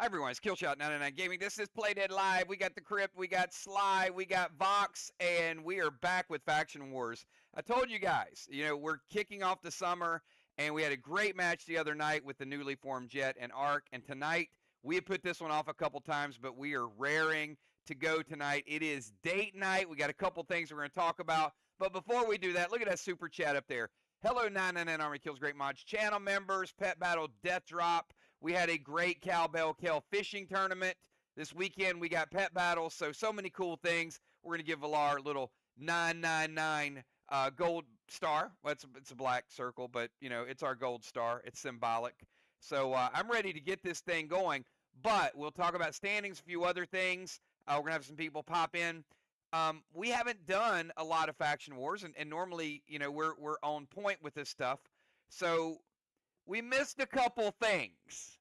Hi everyone, it's Killshot99 Gaming. This is Playdead Live. We got the Crypt, we got SLY, we got VOX, and we are back with Faction Wars. I told you guys, we're kicking off the summer, and we had a great match the other night with the newly formed Jet and Arc, and tonight, we had put this one off a couple times, but we are raring to go tonight. It is date night. We got a couple things we're going to talk about, but before we do that, look at that super chat up there. Hello, 999 Army Kills Great Mods channel members, Pet Battle Death Drop. We had a great Cowbell Kell fishing tournament. This weekend we got pet battles, so many cool things. We're going to give Valar a little 999 gold star. Well, it's a black circle, but, it's our gold star. It's symbolic. So I'm ready to get this thing going, but we'll talk about standings, a few other things. We're going to have some people pop in. We haven't done a lot of Faction Wars, and normally, we're on point with this stuff. So we missed a couple things.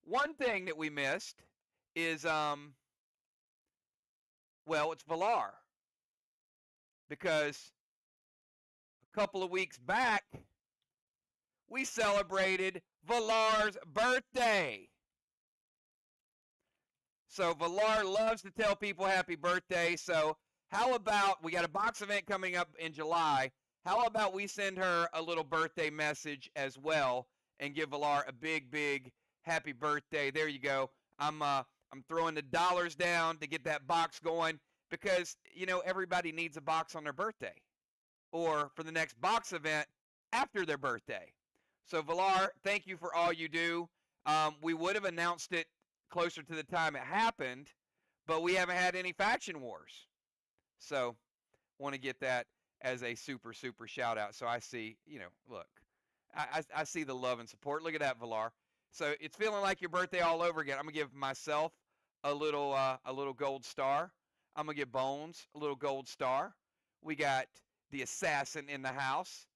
One thing that we missed is, well, it's Valar. Because a couple of weeks back, we celebrated Valar's birthday. So Valar loves to tell people happy birthday. So how about, we got a box event coming up in July. How about we send her a little birthday message as well and give Valar a big happy birthday. There you go. I'm throwing the dollars down to get that box going because, everybody needs a box on their birthday or for the next box event after their birthday. So Valar, thank you for all you do. We would have announced it closer to the time it happened, but we haven't had any Faction Wars. So want to get that as a super shout out. So I see, look, I see the love and support. Look at that, Valar. So it's feeling like your birthday all over again. I'm gonna give myself a little gold star. I'm gonna give Bones a little gold star. We got the assassin in the house.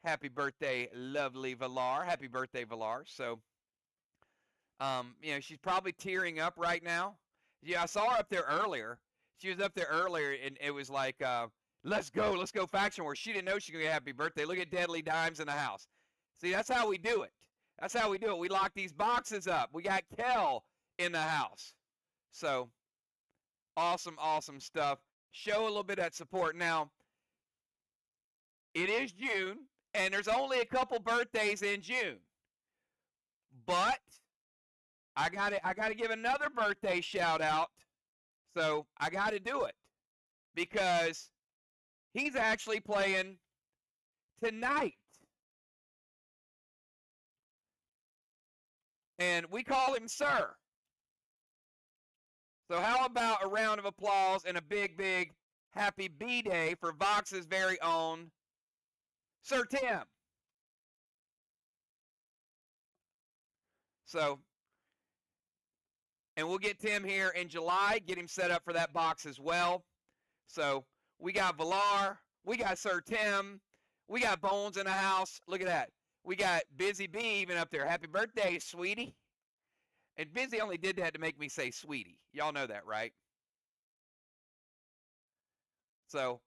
Happy birthday, lovely Valar. Happy birthday, Valar. So, she's probably tearing up right now. Yeah, I saw her up there earlier. She was up there earlier, and it was like, let's go Faction Wars. She didn't know she was gonna get happy birthday. Look at Deadly Dimes in the house. See, that's how we do it. That's how we do it. We lock these boxes up. We got Kell in the house. So, awesome stuff. Show a little bit of that support. Now, it is June, and there's only a couple birthdays in June. But I gotta give another birthday shout out. So I gotta do it. Because he's actually playing tonight. And we call him Sir. So how about a round of applause and a big happy B-Day for Vox's very own Sir Tim. So, and we'll get Tim here in July, get him set up for that box as well. So we got Valar, we got Sir Tim, we got Bones in the house. Look at that. We got Busy Bee even up there. Happy birthday, sweetie. And Busy only did that to make me say sweetie. Y'all know that, right? So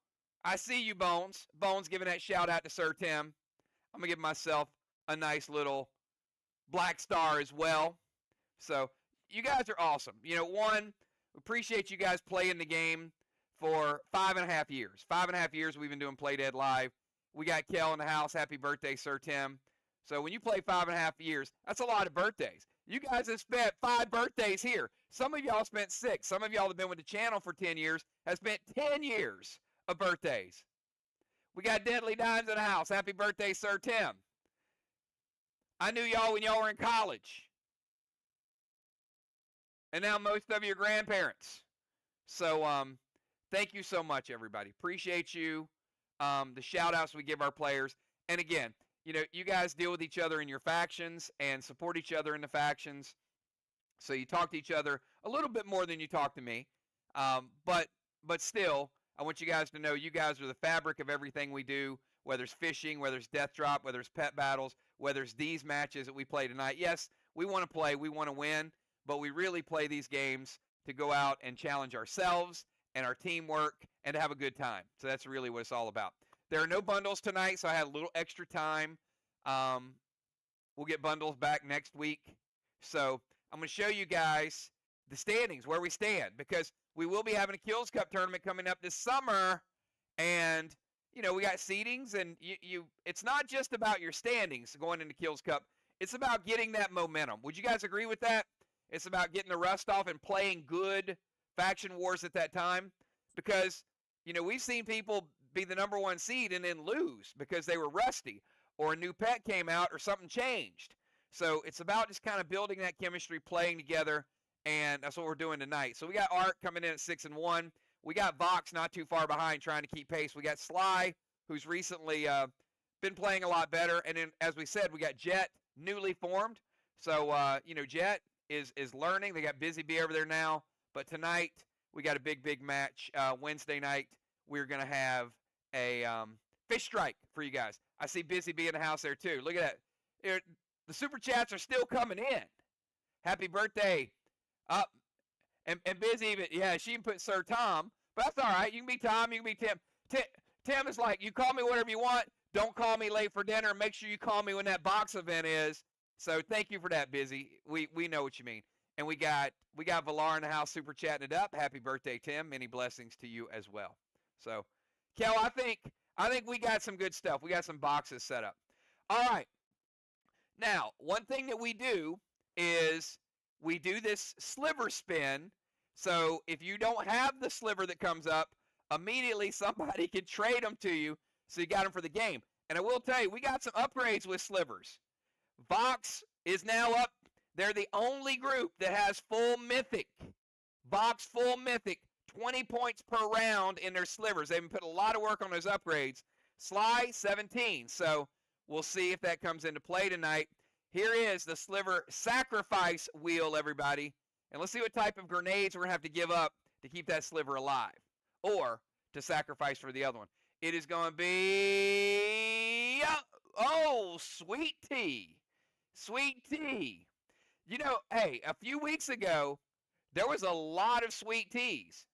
I see you, Bones. Bones giving that shout out to Sir Tim. I'm going to give myself a nice little black star as well. So you guys are awesome. One, appreciate you guys playing the game for 5.5 years. 5.5 years we've been doing Playdead Live. We got Kell in the house. Happy birthday, Sir Tim. So when you play 5.5 years, that's a lot of birthdays. You guys have spent 5 birthdays here. Some of y'all spent 6. Some of y'all have been with the channel for 10 years, have spent 10 years of birthdays. We got Deadly Dimes in the house. Happy birthday, Sir Tim. I knew y'all when y'all were in college. And now most of you are grandparents. So thank you so much, everybody. Appreciate you. The shout-outs we give our players. And again, you guys deal with each other in your factions and support each other in the factions. So you talk to each other a little bit more than you talk to me. But still, I want you guys to know you guys are the fabric of everything we do, whether it's fishing, whether it's death drop, whether it's pet battles, whether it's these matches that we play tonight. Yes, we want to play, we want to win, but we really play these games to go out and challenge ourselves and our teamwork and to have a good time. So that's really what it's all about. There are no bundles tonight, so I had a little extra time. We'll get bundles back next week. So I'm going to show you guys the standings, where we stand, because we will be having a Kills Cup tournament coming up this summer, and we got seedings, and it's not just about your standings going into Kills Cup. It's about getting that momentum. Would you guys agree with that? It's about getting the rust off and playing good faction wars at that time, because we've seen people be the number 1 seed and then lose because they were rusty, or a new pet came out, or something changed. So it's about just kind of building that chemistry, playing together, and that's what we're doing tonight. So we got Art coming in at 6-1. We got VOX not too far behind, trying to keep pace. We got SLY, who's recently been playing a lot better, and then, as we said, we got Jet, newly formed. So Jet is learning. They got Busy Bee over there now, but tonight we got a big match. Wednesday night we're gonna have a fish strike for you guys. I see Busy Bee in the house there too. Look at that. The super chats are still coming in. Happy birthday. And Busy, but yeah, she can put Sir Tom, but that's all right. You can be Tom, you can be Tim. Tim is like, you call me whatever you want. Don't call me late for dinner. Make sure you call me when that box event is. So thank you for that, Busy. We know what you mean. And we got Valar in the house, super chatting it up. Happy birthday, Tim. Many blessings to you as well. So, Kel, I think we got some good stuff. We got some boxes set up. All right. Now, one thing that we do is we do this sliver spin. So if you don't have the sliver that comes up, immediately somebody can trade them to you, so you got them for the game. And I will tell you, we got some upgrades with slivers. VOX is now up. They're the only group that has full mythic. VOX full mythic, 20 points per round in their slivers. They've been putting a lot of work on those upgrades. SLY, 17. So we'll see if that comes into play tonight. Here is the sliver sacrifice wheel, everybody. And let's see what type of grenades we're going to have to give up to keep that sliver alive, or to sacrifice for the other one. It is going to be, oh, sweet tea. Sweet tea. Hey, a few weeks ago, there was a lot of sweet teas.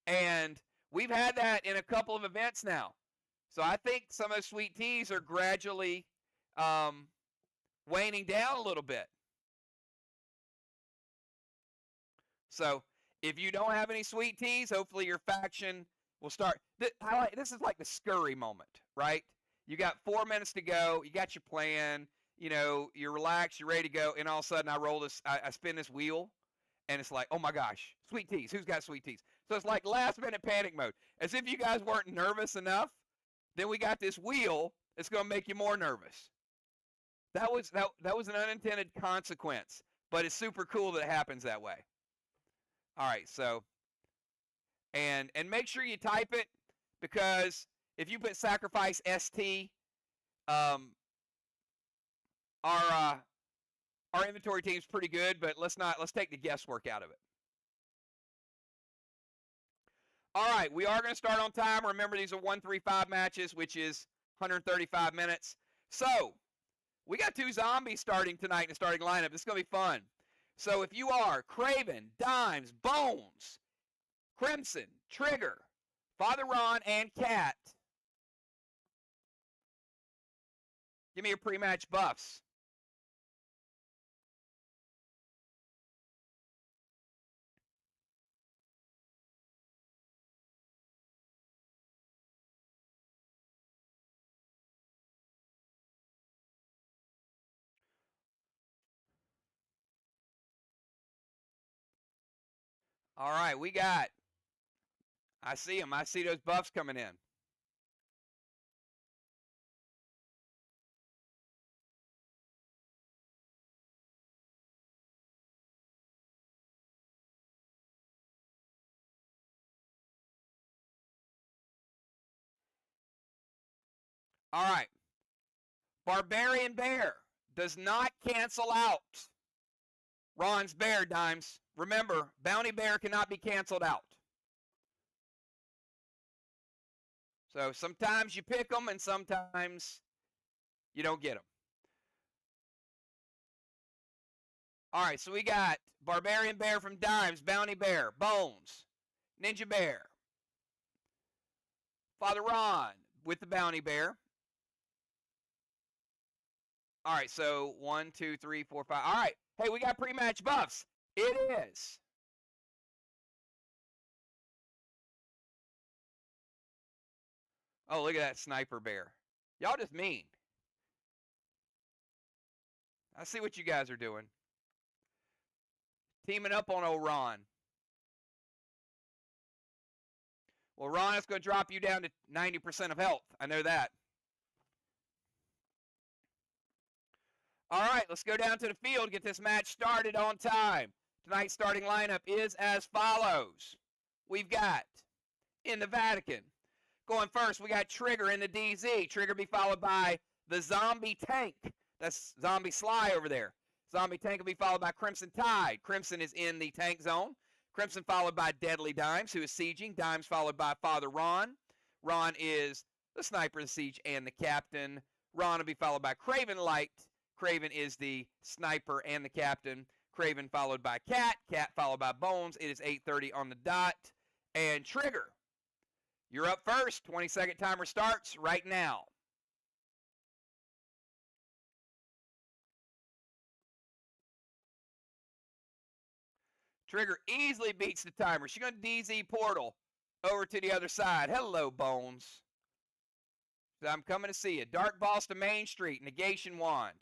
And we've had that in a couple of events now. So I think some of the sweet teas are gradually waning down a little bit. So if you don't have any sweet teas, hopefully your faction will start. This is like the scurry moment, right? You got 4 minutes to go. You got your plan. You're relaxed. You're ready to go. And all of a sudden, I spin this wheel, and it's like, oh my gosh, sweet teas. Who's got sweet teas? So it's like last minute panic mode. As if you guys weren't nervous enough, then we got this wheel that's going to make you more nervous. That was an unintended consequence, but it's super cool that it happens that way. All right, so, and make sure you type it, because if you put sacrifice ST, our inventory team's pretty good, but let's take the guesswork out of it. All right, we are going to start on time. Remember, these are 1-3-5 matches, which is 135 minutes. So we got 2 zombies starting tonight in the starting lineup. This is going to be fun. So if you are Craven, Dimes, Bones, Crimson, Trigger, Father Ron, and Cat, give me your pre-match buffs. All right, we got, I see them. I see those buffs coming in. All right. Barbarian Bear does not cancel out Ron's Bear, Dimes. Remember, Bounty Bear cannot be canceled out. So sometimes you pick them and sometimes you don't get them. All right, so we got Barbarian Bear from Dimes, Bounty Bear, Bones, Ninja Bear, Father Ron with the Bounty Bear, All right, so 1, 2, 3, 4, 5. All right. Hey, we got pre-match buffs. It is. Oh, look at that sniper bear. Y'all just mean. I see what you guys are doing. Teaming up on old Ron. Well, Ron is going to drop you down to 90% of health. I know that. All right, let's go down to the field, get this match started on time. Tonight's starting lineup is as follows. We've got, in the Vatican, going first, we got Trigger in the DZ. Trigger be followed by the Zombie Tank. That's Zombie SLY over there. Zombie Tank will be followed by Crimson Tide. Crimson is in the tank zone. Crimson followed by Deadly Dimes, who is sieging. Dimes followed by Father Ron. Ron is the sniper, the siege, and the captain. Ron will be followed by Craven Light. Craven is the sniper and the captain. Craven followed by Cat. Cat followed by Bones. It is 8:30 on the dot. And Trigger, you're up first. 20-second timer starts right now. Trigger easily beats the timer. She's going to DZ portal over to the other side. Hello, Bones. I'm coming to see you. Dark Boss to Main Street. Negation Wand.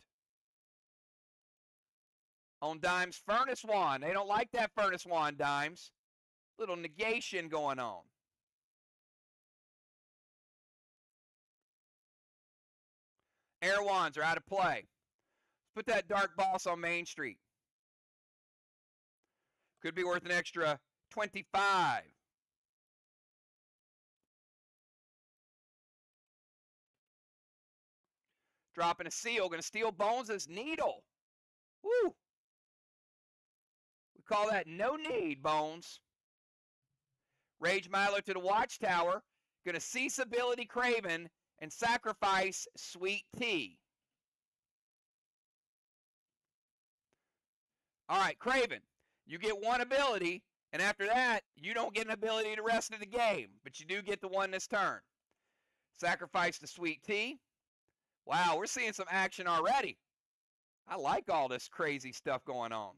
On Dimes, Furnace Wand. They don't like that Furnace Wand, Dimes. Little negation going on. Air Wands are out of play. Let's put that Dark Boss on Main Street. Could be worth an extra 25. Dropping a seal. Going to steal Bones' needle. Woo! We call that no need, Bones. Rage Milo to the Watchtower. Going to cease ability Craven and sacrifice Sweet Tea. All right, Craven. You get one ability, and after that, you don't get an ability the rest of the game, but you do get the one this turn. Sacrifice the Sweet Tea. Wow, we're seeing some action already. I like all this crazy stuff going on.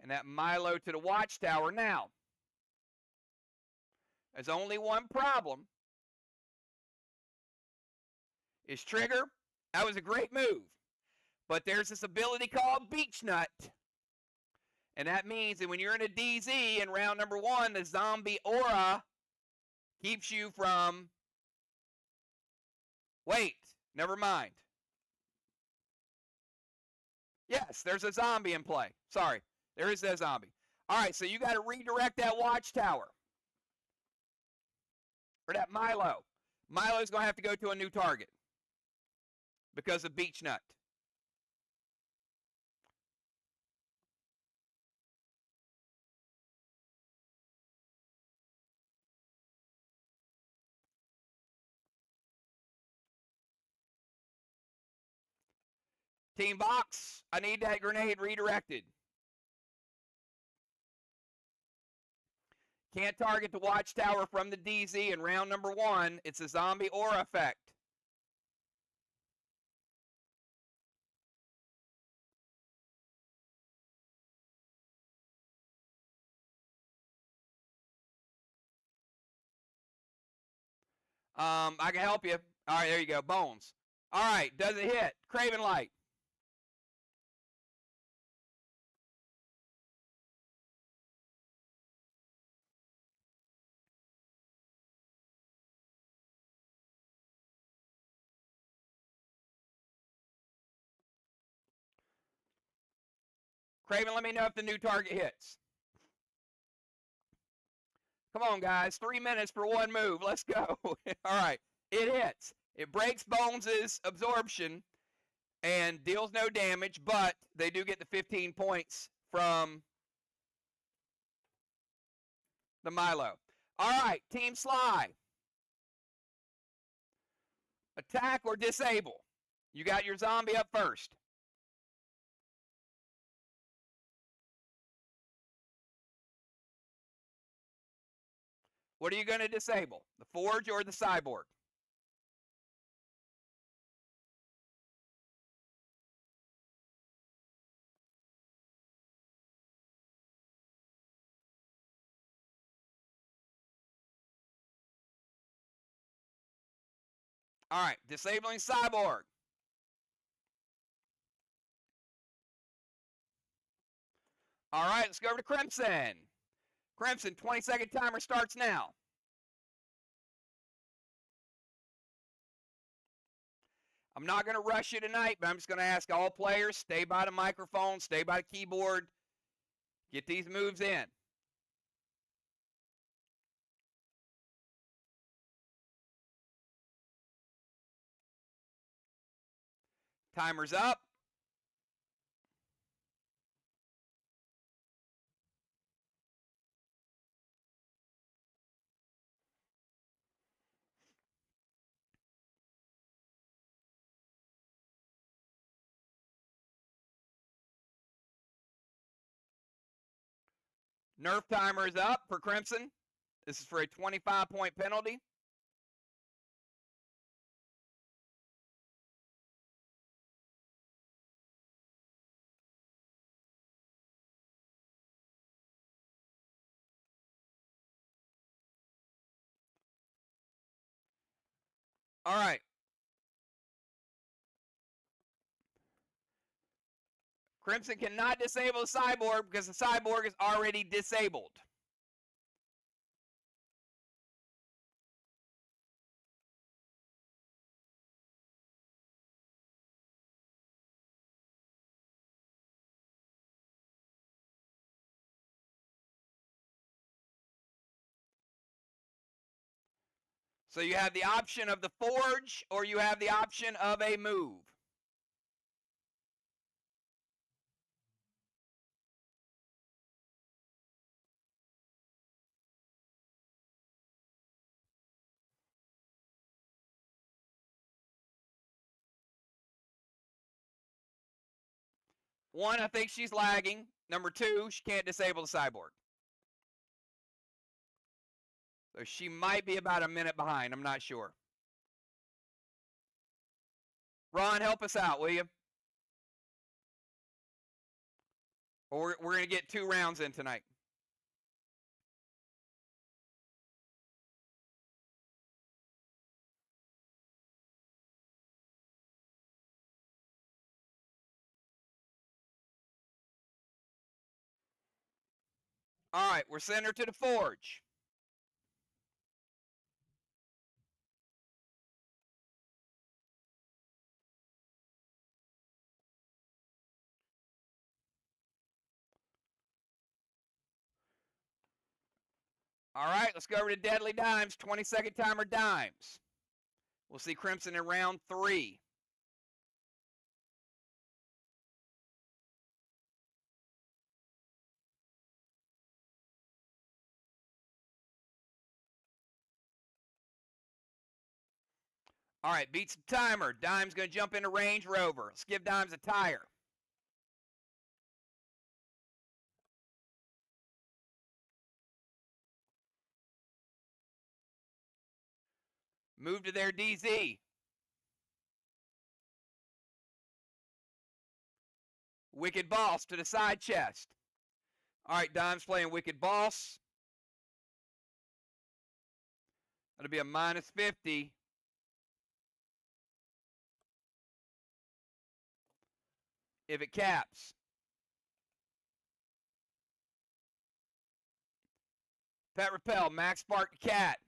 And that Milo to the Watchtower now. There's only one problem. Is Trigger. That was a great move. But there's this ability called Beach Nut. And that means that when you're in a DZ in round number 1, the zombie aura keeps you from... Wait, never mind. Yes, there's a zombie in play. Sorry, there is a zombie. All right, so you got to redirect that Watchtower. Or that Milo. Milo's going to have to go to a new target because of Beach Nut. Team VOX, I need that grenade redirected. Can't target the Watchtower from the DZ in round number 1. It's a zombie aura effect. I can help you. All right, there you go. Bones. All right, does it hit? Craven Light. Craven, let me know if the new target hits. Come on, guys. 3 minutes for one move. Let's go. All right. It hits. It breaks Bones' absorption and deals no damage, but they do get the 15 points from the Milo. All right, Team SLY. Attack or disable. You got your zombie up first. What are you going to disable? The Forge or the Cyborg? All right, disabling Cyborg. All right, let's go over to Crimson. Crimson, 20-second timer starts now. I'm not going to rush you tonight, but I'm just going to ask all players, stay by the microphone, stay by the keyboard, get these moves in. Timer's up. Nerf timer is up for Crimson. This is for a 25-point penalty. All right. Crimson cannot disable the Cyborg because the Cyborg is already disabled. So you have the option of the Forge or you have the option of a move. One, I think she's lagging. Number two, she can't disable the Cyborg. So she might be about a minute behind. I'm not sure. Ron, help us out, will you? Or we're going to get 2 rounds in tonight. All right, we're sending her to the Forge. All right, let's go over to Deadly Dimes. 20-second timer Dimes. We'll see Crimson in round 3. All right, beats the timer. Dimes going to jump into Range Rover. Let's give Dimes a tire. Move to their DZ. Wicked Boss to the side chest. All right, Dimes playing Wicked Boss. That'll be a minus 50. If it caps. Pet Repel, Max Spark the Cat.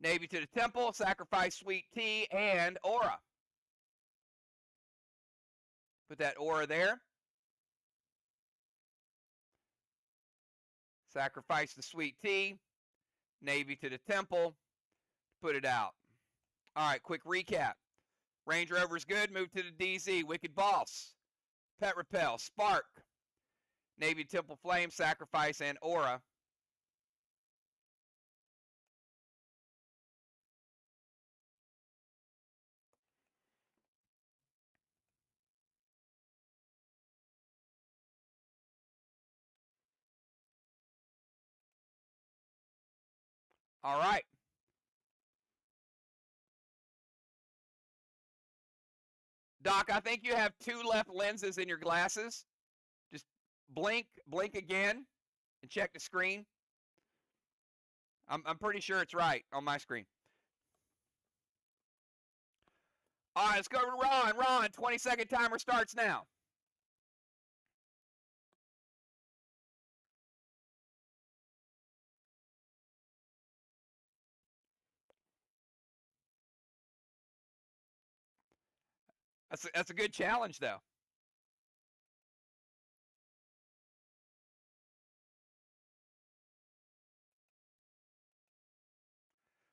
Navy to the Temple, sacrifice Sweet Tea and Aura. Put that Aura there. Sacrifice the Sweet Tea. Navy to the Temple. Put it out. All right, quick recap. Range Rover's good. Move to the DZ. Wicked Boss. Pet Repel. Spark. Navy Temple Flame. Sacrifice and Aura. All right. Doc, I think you have 2 left lenses in your glasses. Just blink again, and check the screen. I'm pretty sure it's right on my screen. All right, let's go to Ron. Ron, 20-second timer starts now. That's a good challenge, though.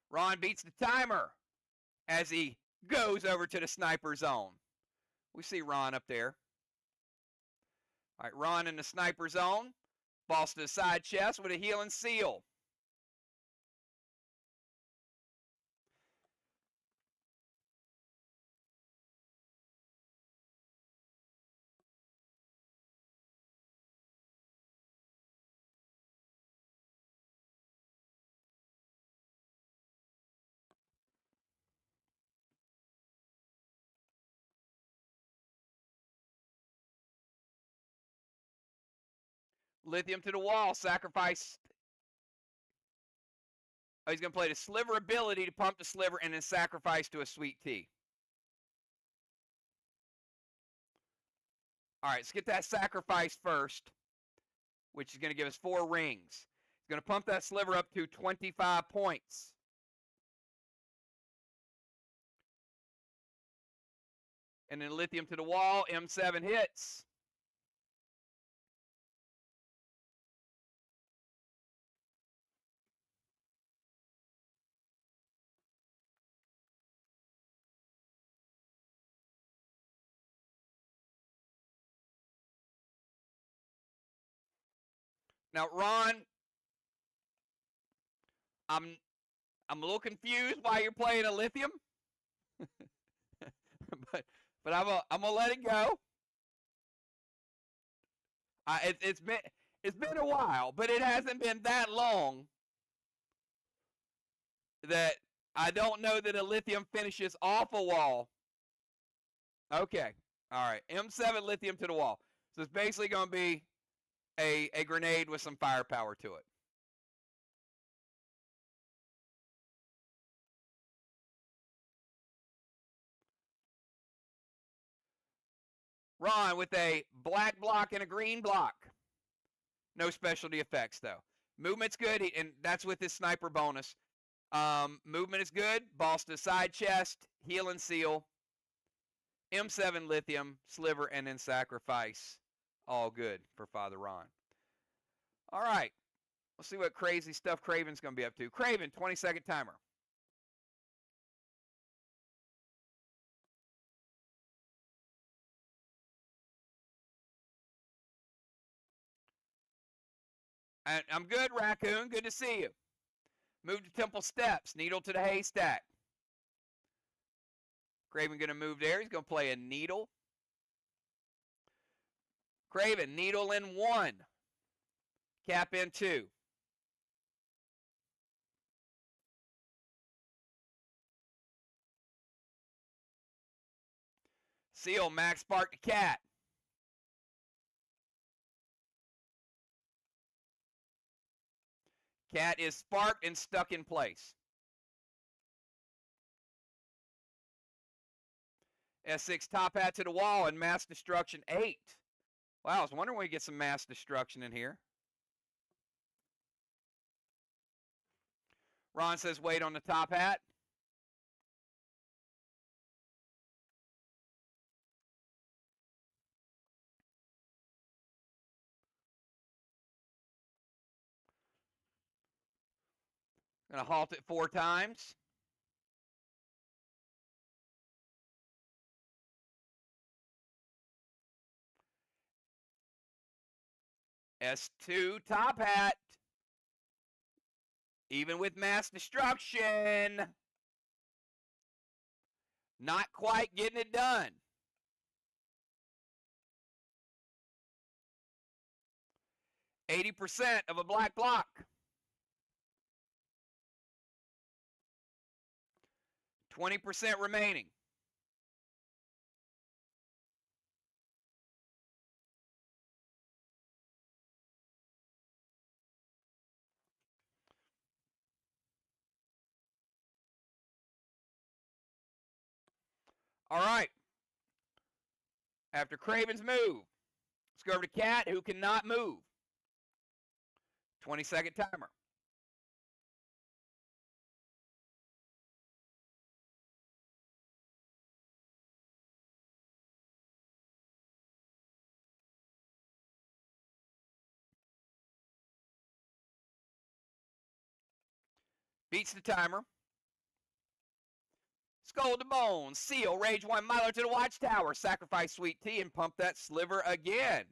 Ron beats the timer as he goes over to the sniper zone. We see Ron up there. All right, Ron in the sniper zone. Balls to the side chest with a heel and seal. Lithium to the wall. Sacrifice. Oh, he's going to play the sliver ability to pump the sliver and then sacrifice to a sweet tea. All right, let's get that sacrifice first, which is going to give us 4 rings. He's going to pump that sliver up to 25 points. And then lithium to the wall. M7 hits. Now, Ron, I'm a little confused why you're playing a lithium, but I'm gonna let it go. It's been a while, but it hasn't been that long that I don't know that a lithium finishes off a wall. Okay, all right, M7 lithium to the wall. So it's basically going to be a grenade with some firepower to it. Ron with a black block and a green block. No specialty effects, though. Movement's good, and that's with his sniper bonus. Movement is good. Balls to side chest, heel and seal. M7 lithium, sliver, and then sacrifice. All good for Father Ron. All right. Let's see what crazy stuff Craven's going to be up to. Craven, 20-second timer. I'm good, Raccoon. Good to see you. Move to Temple Steps. Needle to the haystack. Craven going to move there. He's going to play a needle. Craven, needle in 1. Cap in 2. Seal, max spark to cat. Cat is sparked and stuck in place. S6 top hat to the wall and mass destruction 8. Wow, I was wondering when we get some mass destruction in here. Ron says wait on the top hat. Gonna halt it 4 times. S2 top hat. Even with mass destruction. Not quite getting it done. %, of a black block. 20% remaining. All right. After Craven's move, let's go over to Cat, who cannot move. 20-second timer. Beats the timer. Skull to Bones, Seal, Rage 1, Milo to the Watchtower, Sacrifice Sweet Tea, and pump that sliver again.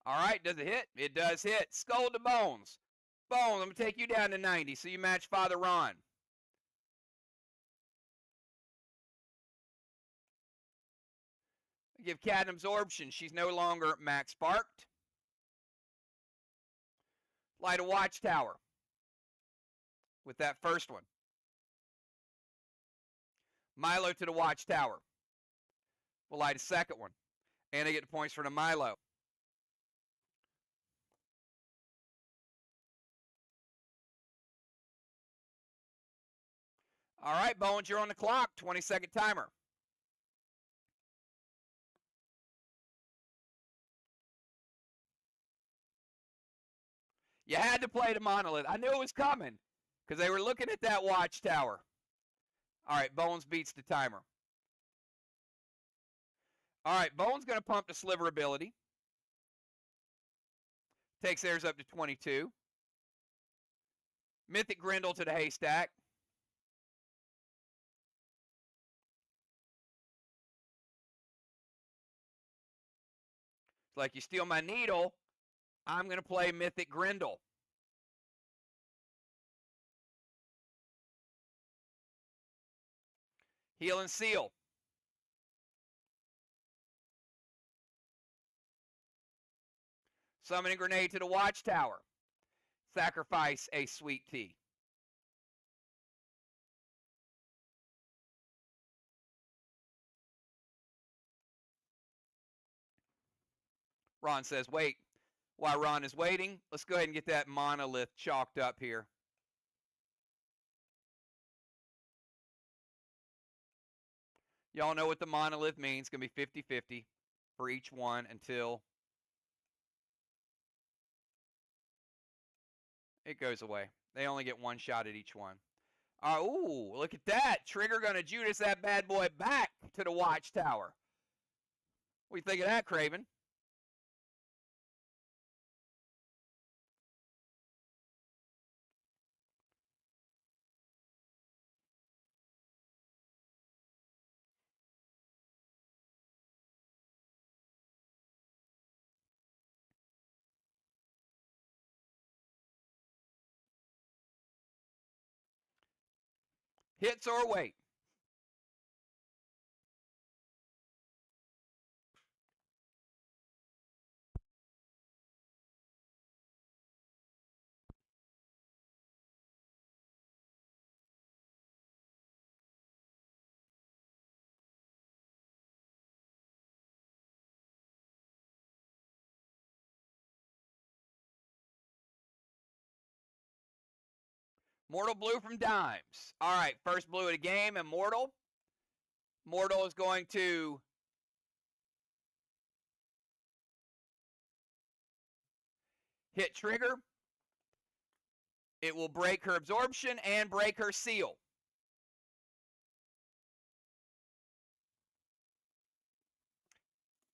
All right, does it hit? It does hit. Skull to Bones. Bones, I'm going to take you down to 90, so you match Father Ron. Give Cat an absorption. She's no longer max sparked. Light a Watchtower with that first one. Milo to the Watchtower. We'll light a second one. And I get the points for the Milo. All right, Bones, you're on the clock. 20-second timer. You had to play the Monolith. I knew it was coming because they were looking at that Watchtower. All right, Bones beats the timer. All right, Bones going to pump the Sliver ability. Takes theirs up to 22. Mythic Grendel to the Haystack. It's like you steal my needle, I'm going to play Mythic Grendel. Heal and Seal. Summoning Grenade to the Watchtower. Sacrifice a Sweet Tea. Ron says, wait. While Ron is waiting, let's go ahead and get that Monolith chalked up here. Y'all know what the Monolith means. It's going to be 50-50 for each one until it goes away. They only get one shot at each one. Ooh, look at that. Trigger going to Judas that bad boy back to the Watchtower. What do you think of that, Craven? Hits or wait? Mortal Blue from Dimes. All right, first blue of the game, Immortal. Mortal is going to hit trigger. It will break her absorption and break her seal.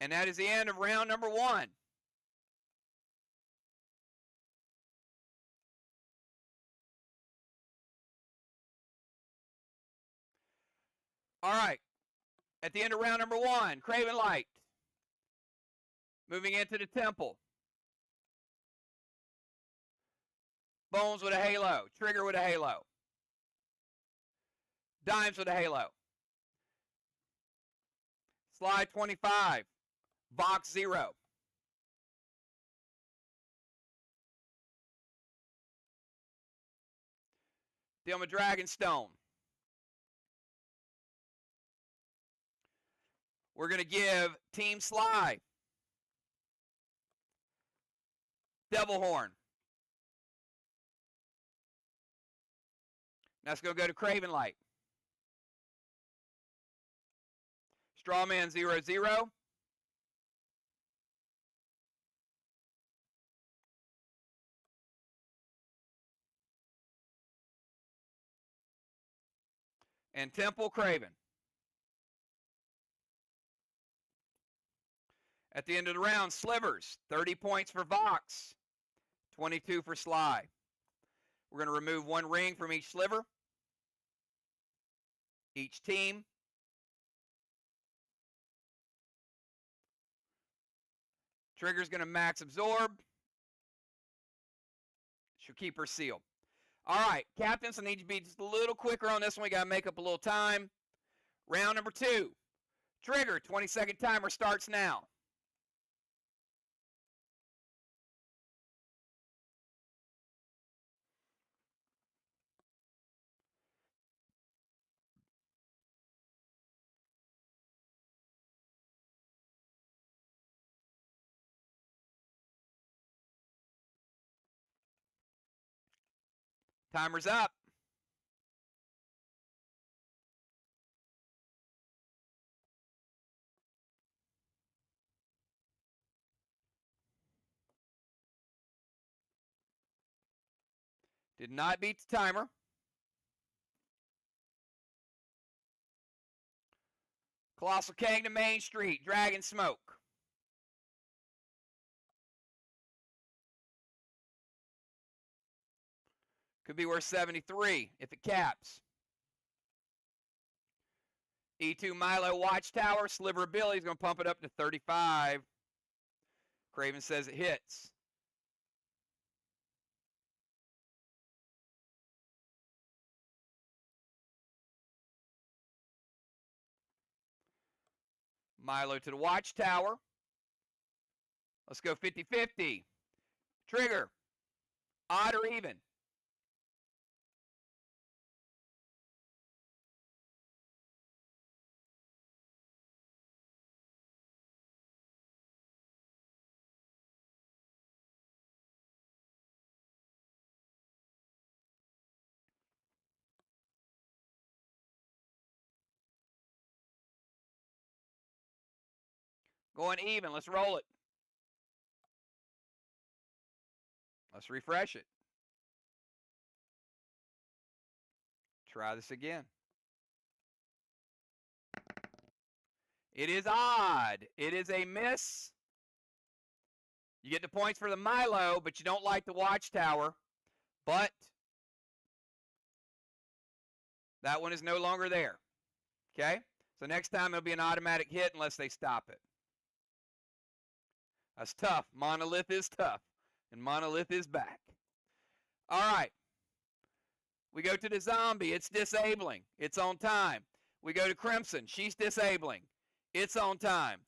And that is the end of round number 1. All right. At the end of round number 1, Craven Light moving into the temple. Bones with a halo. Trigger with a halo. Dimes with a halo. SLY 25. VOX 0. Dilma Dragonstone. We're going to give Team SLY Devil Horn. That's going to go to Craven Light. Strawman 0-0. And Temple Craven. At the end of the round, Slivers, 30 points for VOX, 22 for SLY. We're going to remove one ring from each sliver, each team. Trigger's going to max absorb. She'll keep her seal. All right, captains, I need you to be just a little quicker on this one. We got to make up a little time. Round number 2. Trigger, 20-second timer starts now. Timer's up. Did not beat the timer. Colossal King to Main Street. Dragon Smoke. Could be worth 73 if it caps. E2 Milo Watchtower. Sliver Billy's going to pump it up to 35. Craven says it hits. Milo to the Watchtower. Let's go 50-50. Trigger. Odd or even? Going even. Let's roll it. Let's refresh it. Try this again. It is odd. It is a miss. You get the points for the Milo, but you don't like the Watchtower. But that one is no longer there. Okay? So next time it'll be an automatic hit unless they stop it. That's tough. Monolith is tough. And Monolith is back. All right. We go to the Zombie. It's disabling. It's on time. We go to Crimson. She's disabling. It's on time.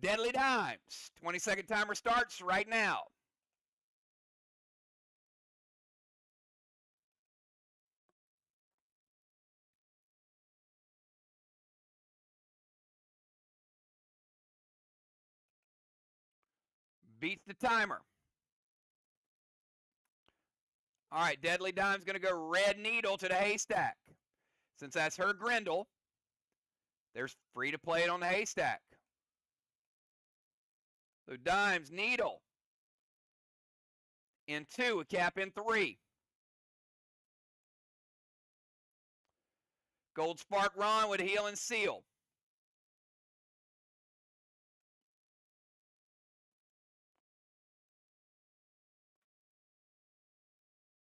Deadly Dimes. 20-second timer starts right now. Beats the timer. All right, Deadly Dime's going to go Red Needle to the Haystack. Since that's her Grendel, there's free to play it on the Haystack. So Dimes, Needle. In 2, a cap in 3. Gold Spark Ron with a Heal and Seal.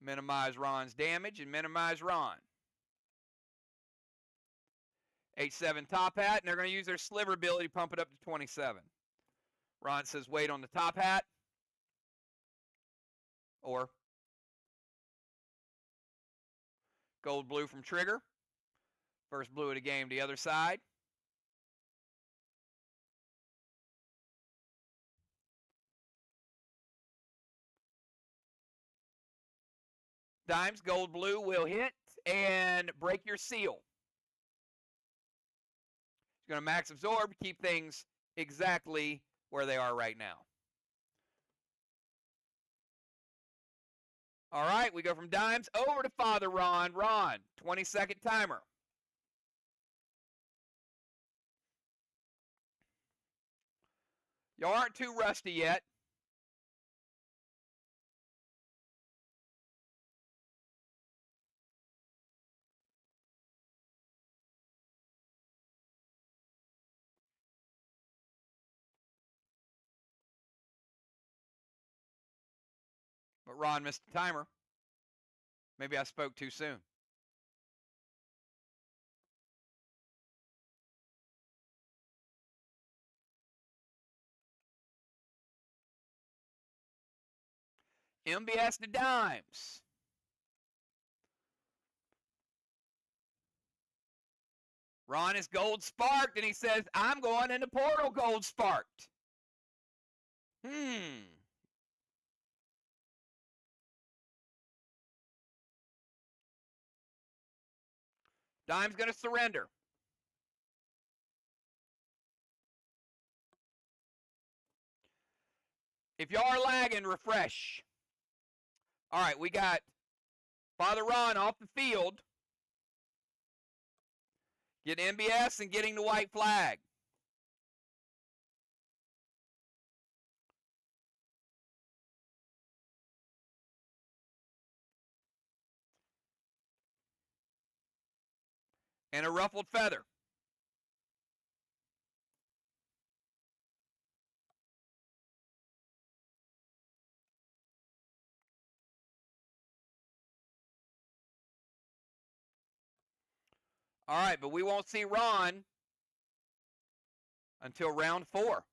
Minimize Ron's damage and minimize Ron. H7 Top Hat, and they're going to use their Sliver ability to pump it up to 27. Ron says wait on the Top Hat. Or Gold blue from trigger. First blue of the game, the other side. Dimes, gold blue will hit and break your seal. It's going to max absorb, keep things exactly where they are right now. All right, we go from dimes over to Father Ron. Ron, 20-second timer. Y'all aren't too rusty yet. But Ron missed the timer. Maybe I spoke too soon. MBS to dimes. Ron is gold sparked, and he says, I'm going into portal gold sparked. Dime's going to surrender. If y'all are lagging, refresh. All right, we got Father Ron off the field. Get MBS and getting the white flag. And a ruffled feather. All right, but we won't see Ron until round 4.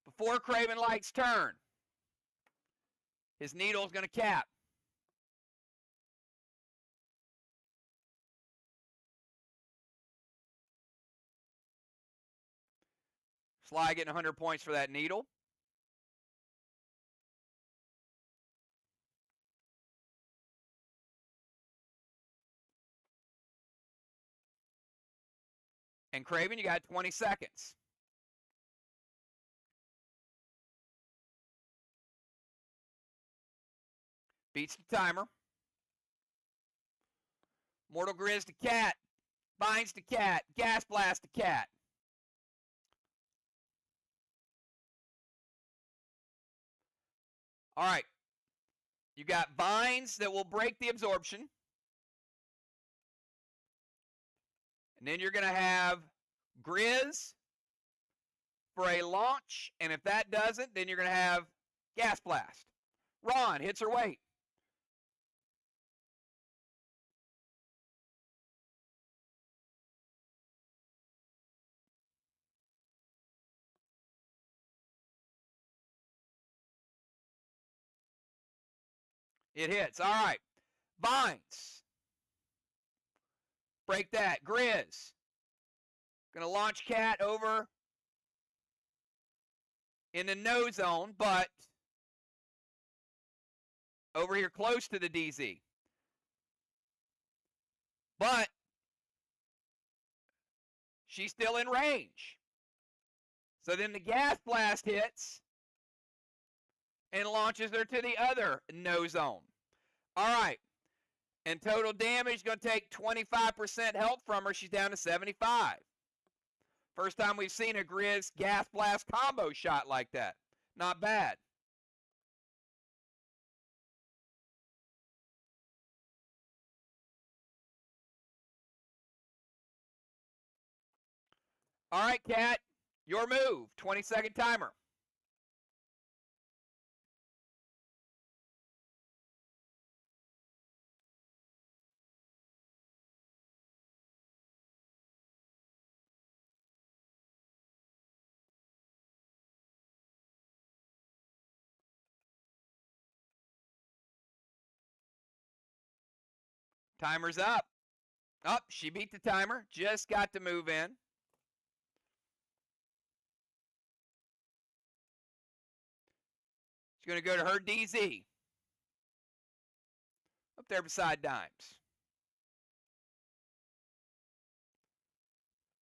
Before Craven Light's turn, his needle's going to cap. SLY getting 100 points for that needle. And Craven, you got 20 seconds. Beats the timer. Mortal Grizz to cat. Binds to cat. Gas blast to cat. All right. You got binds that will break the absorption. And then you're going to have Grizz for a launch. And if that doesn't, then you're going to have gas blast. Ron hits her weight. It hits. All right. Binds. Break that. Grizz. Going to launch cat over in the no zone, but over here close to the DZ. But she's still in range. So then the gas blast hits and launches her to the other no zone. All right. And total damage going to take 25% health from her. She's down to 75. First time we've seen a Grizz gas blast combo shot like that. Not bad. All right, Cat, your move. 20-second timer. Timer's up. Up, she beat the timer. Just got to move in. She's going to go to her DZ. Up there beside Dimes.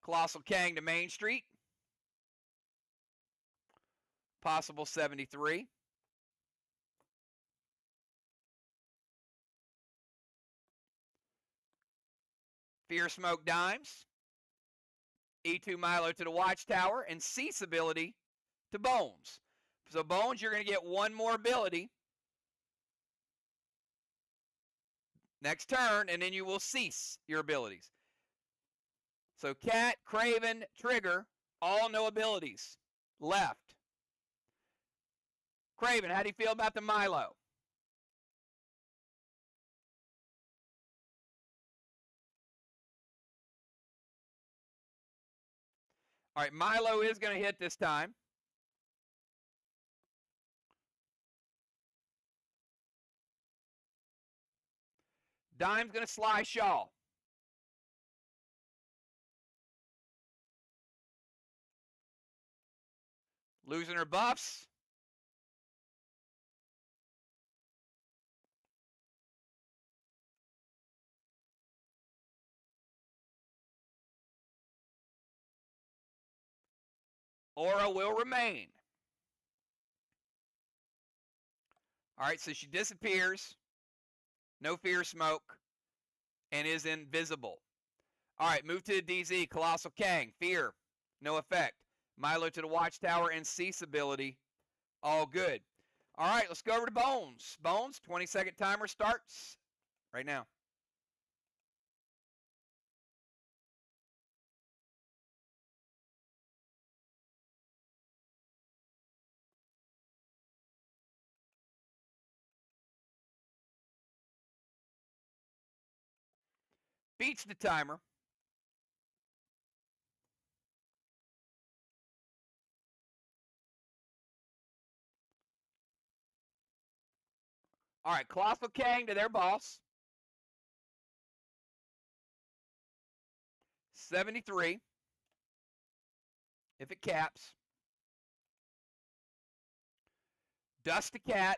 Colossal Kang to Main Street. Possible 73. Fear Smoke Dimes. E2 Milo to the Watchtower. And Cease ability to Bones. So Bones, you're going to get one more ability next turn, and then you will cease your abilities. So Cat, Craven, Trigger, all no abilities left. Craven, how do you feel about the Milo? All right, Milo is going to hit this time. Dime's going to SLY Shaw. Losing her buffs. Aura will remain. All right, so she disappears. No Fear Smoke. And is invisible. All right, move to the DZ. Colossal Kang. Fear. No effect. Milo to the Watchtower and Cease ability. All good. All right, let's go over to Bones. Bones, 20-second timer starts right now. Beats the timer. All right, Colossal Kang to their boss. 73. If it caps. Dust the Cat.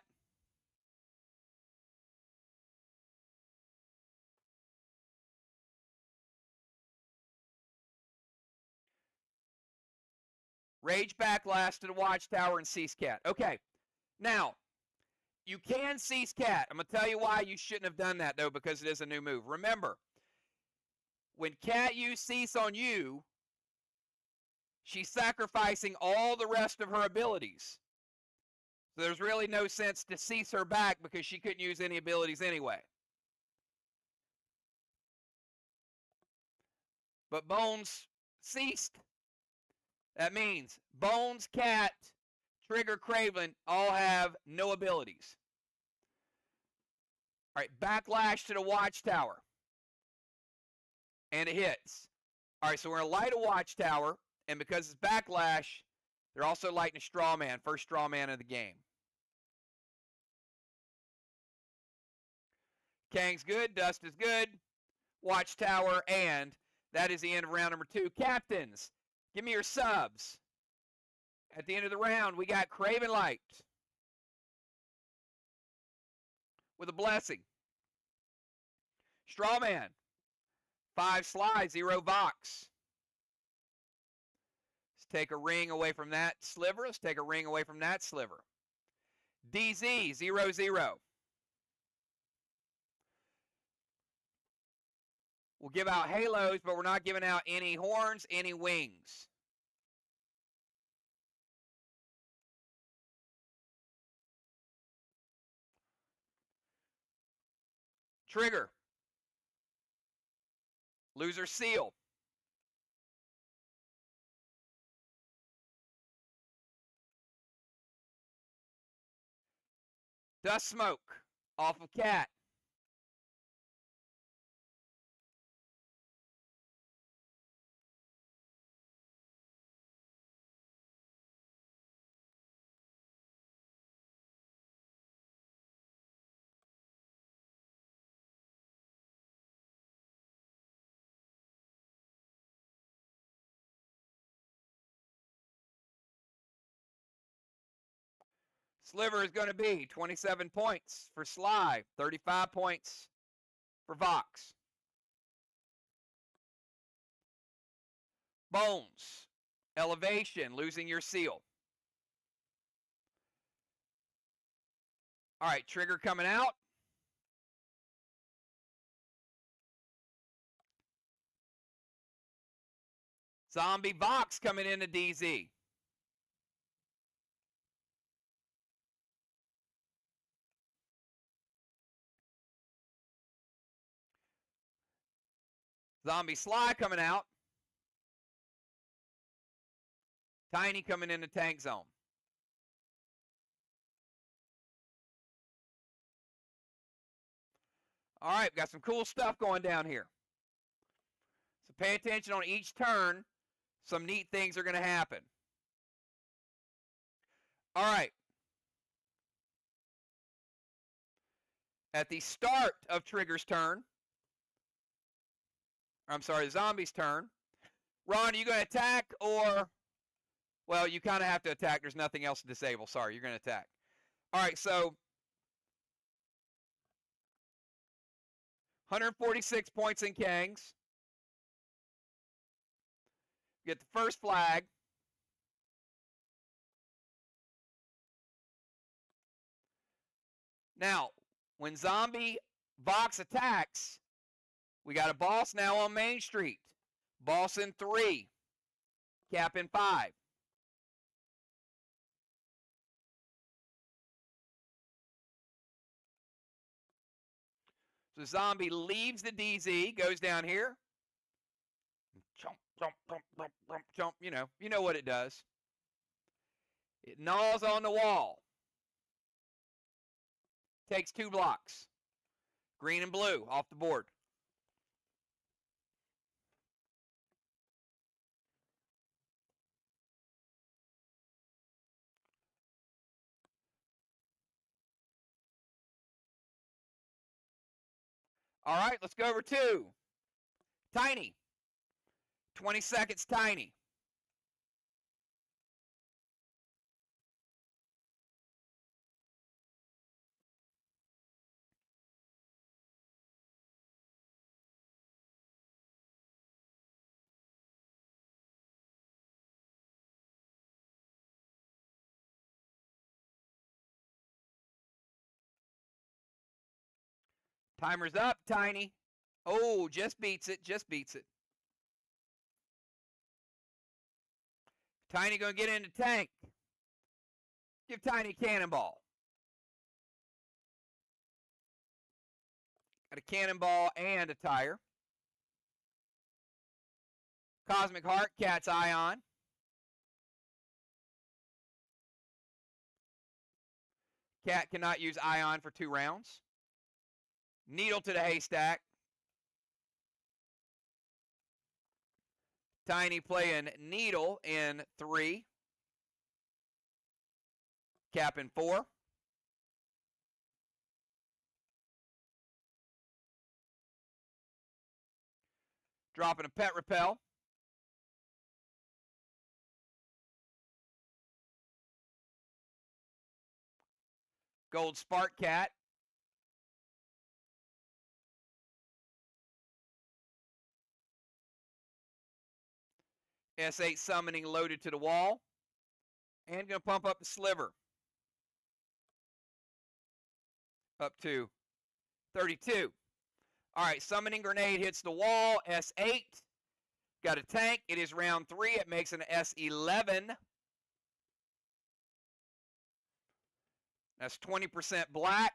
Rage Backlash to the Watchtower and Cease Cat. Okay, now, you can Cease Cat. I'm going to tell you why you shouldn't have done that, though, because it is a new move. Remember, when Cat used Cease on you, she's sacrificing all the rest of her abilities. So there's really no sense to Cease her back because she couldn't use any abilities anyway. But Bones ceased. That means Bones, Cat, Trigger, Craven all have no abilities. All right, Backlash to the Watchtower. And it hits. All right, so we're going to light a Watchtower, and because it's Backlash, they're also lighting a Straw Man, first Straw Man of the game. Kang's good, Dust is good, Watchtower, and that is the end of round number 2. Captains, give me your subs. At the end of the round, we got Craven Light with a blessing. Strawman, 5 SLY, 0 VOX. Let's take a ring away from that sliver. Let's take a ring away from that sliver. DZ, 0, 0. We'll give out halos, but we're not giving out any horns, any wings. Trigger. Loser seal. Dust smoke off of Cat. Sliver is going to be 27 points for SLY, 35 points for VOX. Bones, elevation, losing your seal. All right, trigger coming out. Zombie VOX coming into DZ. Zombie SLY coming out. Tiny coming into tank zone. All right, got some cool stuff going down here. So pay attention on each turn. Some neat things are going to happen. All right. At the start of Trigger's turn, I'm sorry, Zombie's turn, Ron, are you going to attack or, well, you kind of have to attack. There's nothing else to disable. Sorry, you're going to attack. All right, so 146 points in Kangs. Get the first flag. Now, when Zombie VOX attacks, we got a boss now on Main Street. Boss in 3. Cap in 5. So Zombie leaves the DZ, goes down here. Jump, jump, jump, jump, jump, jump. You know what it does. It gnaws on the wall. Takes 2 blocks. Green and blue off the board. All right, let's go over to Tiny. 20 seconds, Tiny. Timer's up, Tiny. Oh, just beats it, just beats it. Tiny going to get into tank. Give Tiny a cannonball. Got a cannonball and a tire. Cosmic Heart, Cat's Ion. Cat cannot use Ion for 2 rounds. Needle to the haystack. Tiny playing Needle in 3. Cap in 4. Dropping a Pet Repel. Gold Spark Cat. S8 summoning loaded to the wall. And going to pump up the Sliver. Up to 32. All right, summoning grenade hits the wall. S8. Got a tank. It is round 3. It makes an S11. That's 20% black.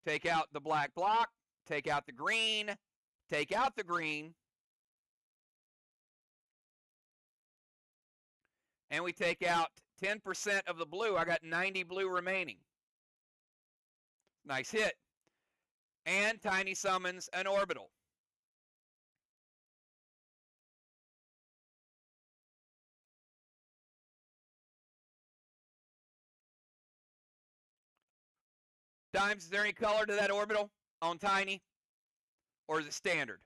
Take out the black block. Take out the green. Take out the green. And we take out 10% of the blue. I got 90 blue remaining. Nice hit. And Tiny summons an orbital. Dimes, is there any color to that orbital on Tiny? Or is it standard?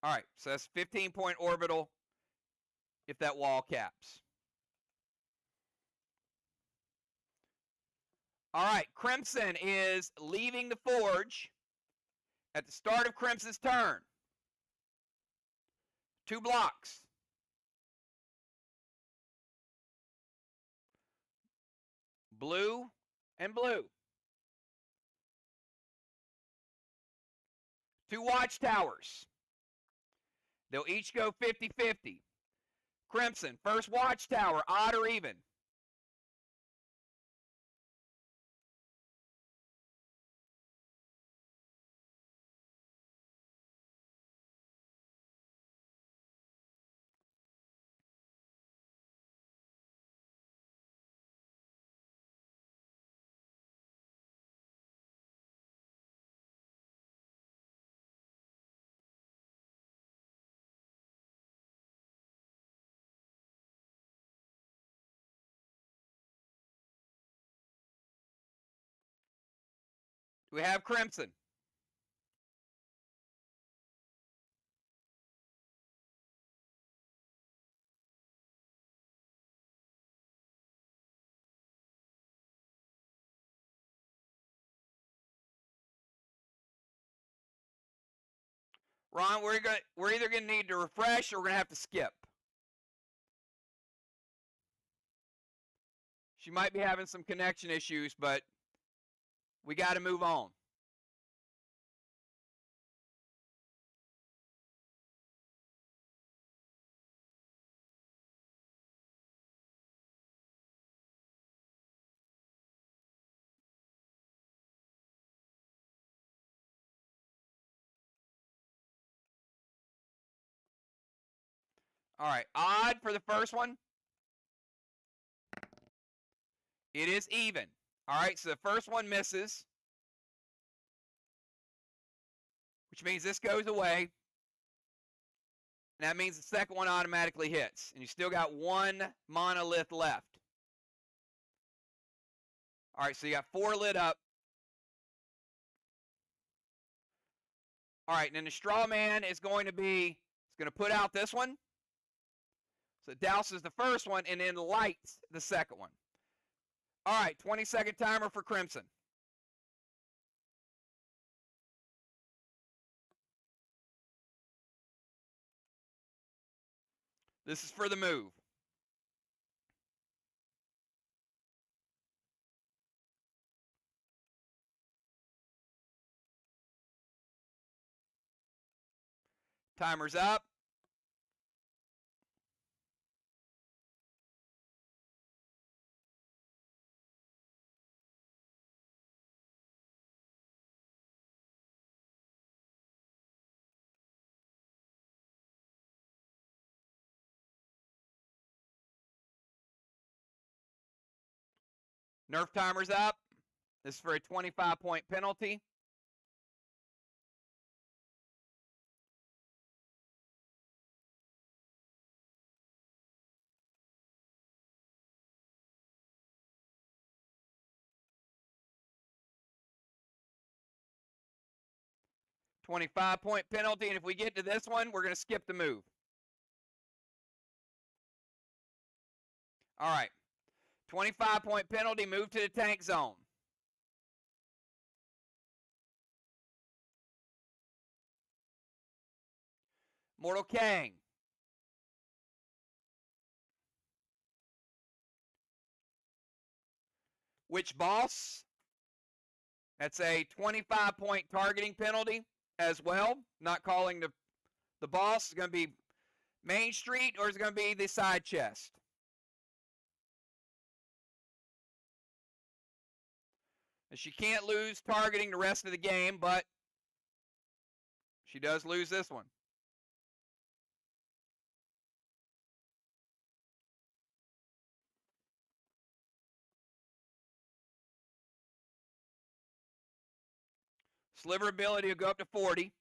All right, so that's 15-point orbital if that wall caps. All right, Crimson is leaving the forge at the start of Crimson's turn. 2 blocks. Blue and blue. 2 watchtowers. They'll each go 50-50. Crimson, first watchtower, odd or even? We have Crimson. Ron, we're either going to need to refresh or we're going to have to skip. She might be having some connection issues, but we got to move on. All right, odd for the first one. It is even. All right, so the first one misses, which means this goes away. And that means the second one automatically hits. And you still got 1 monolith left. All right, so you got 4 lit up. All right, and then the straw man is going to put out this one. So it douses the first one and then lights the second one. All right, 20-second timer for Crimson. This is for the move. Timer's up. Nerf timer's up. This is for a 25-point penalty. $25-point penalty, and if we get to this one, we're going to skip the move. All right. 25-point penalty, move to the tank zone. Mortal Kang. Which boss? That's a 25-point targeting penalty as well. Not calling the boss. It's going to be Main Street or is it going to be the side chest? And she can't lose targeting the rest of the game, but she does lose this one. Sliver ability will go up to 40.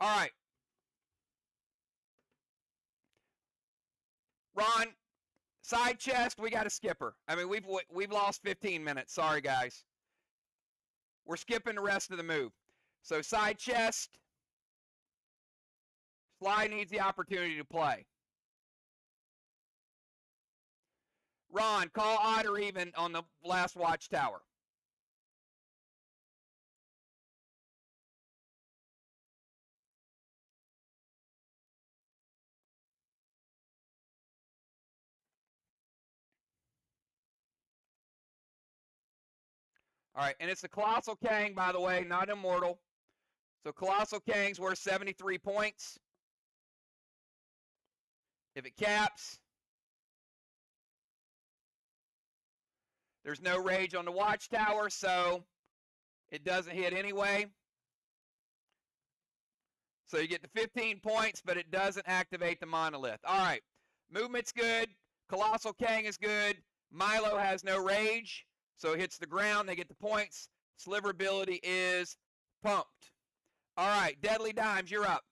All right. Ron, side chest, we got a skipper. I mean, we've lost 15 minutes. Sorry, guys. We're skipping the rest of the move. So side chest, SLY needs the opportunity to play. Ron, call odd or even on the last watchtower. All right, and it's the Colossal Kang, by the way, not Immortal. So Colossal Kang's worth 73 points. If it caps, there's no rage on the watchtower, so it doesn't hit anyway. So you get the 15 points, but it doesn't activate the monolith. All right, movement's good. Colossal Kang is good. Milo has no rage, so it hits the ground. They get the points. Sliver ability is pumped. All right, Deadly Dimes, you're up.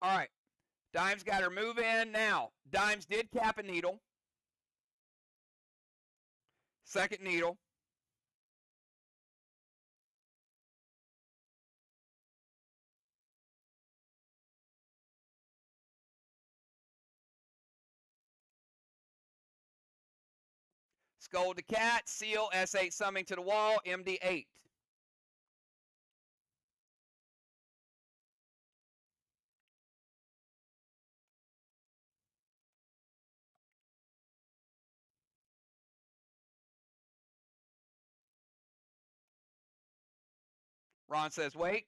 All right, Dimes got her move in. Now, Dimes did cap a needle. Second needle. Scold the cat, seal, S8 summing to the wall, MD8. Ron says, wait.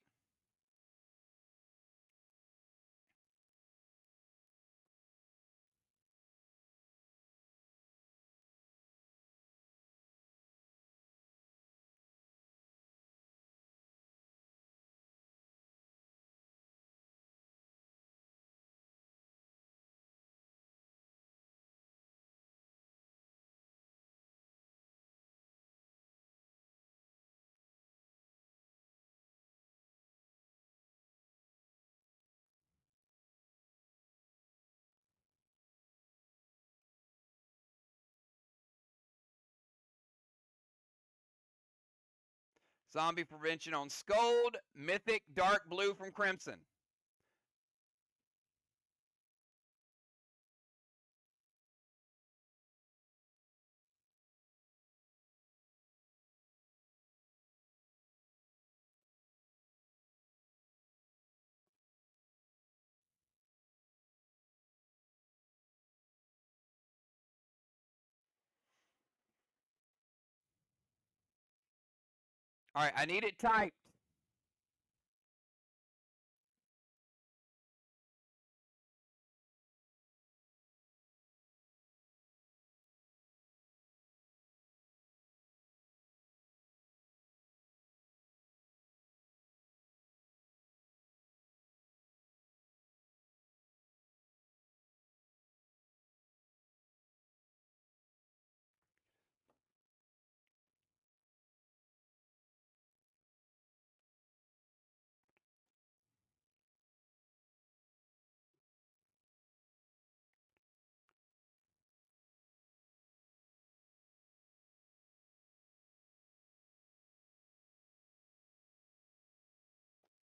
Zombie prevention on Scold, Mythic Dark Blue from Crimson. All right, I need it typed.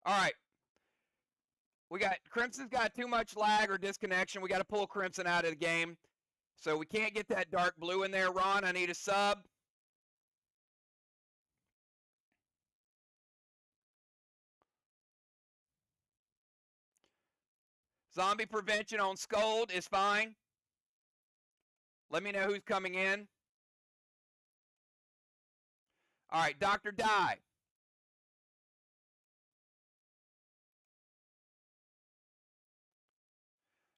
All right. Crimson's got too much lag or disconnection. We got to pull Crimson out of the game. So we can't get that dark blue in there. Ron, I need a sub. Zombie prevention on Scold is fine. Let me know who's coming in. All right, Dr. Die.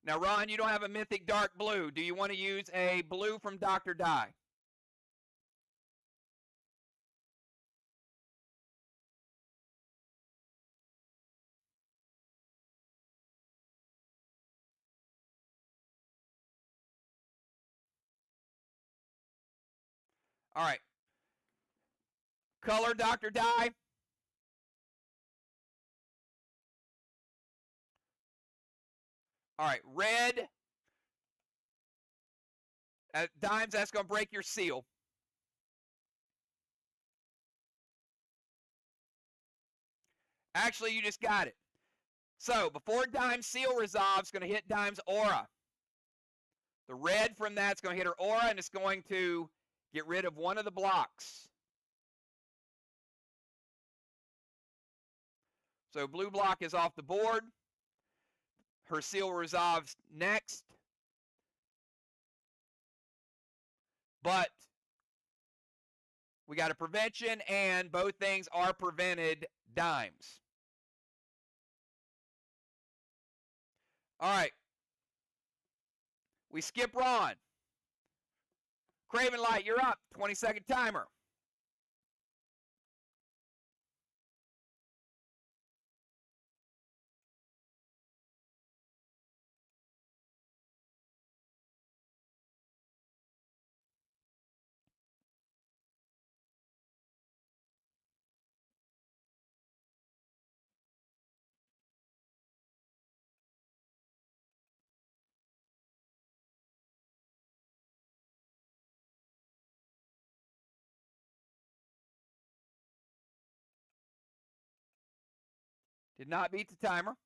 Now, Ron, you don't have a mythic dark blue. Do you want to use a blue from Dr. Die? All right. Color Dr. Die. All right, red. Dimes, that's going to break your seal. Actually, you just got it. So, before Dime's seal resolves, going to hit Dime's aura. The red from that's going to hit her aura, and it's going to get rid of one of the blocks. So, blue block is off the board. Her seal resolves next. But we got a prevention, and both things are prevented Dimes. All right. We skip Ron. Craven Light, you're up. 20-second timer. Did not beat the timer.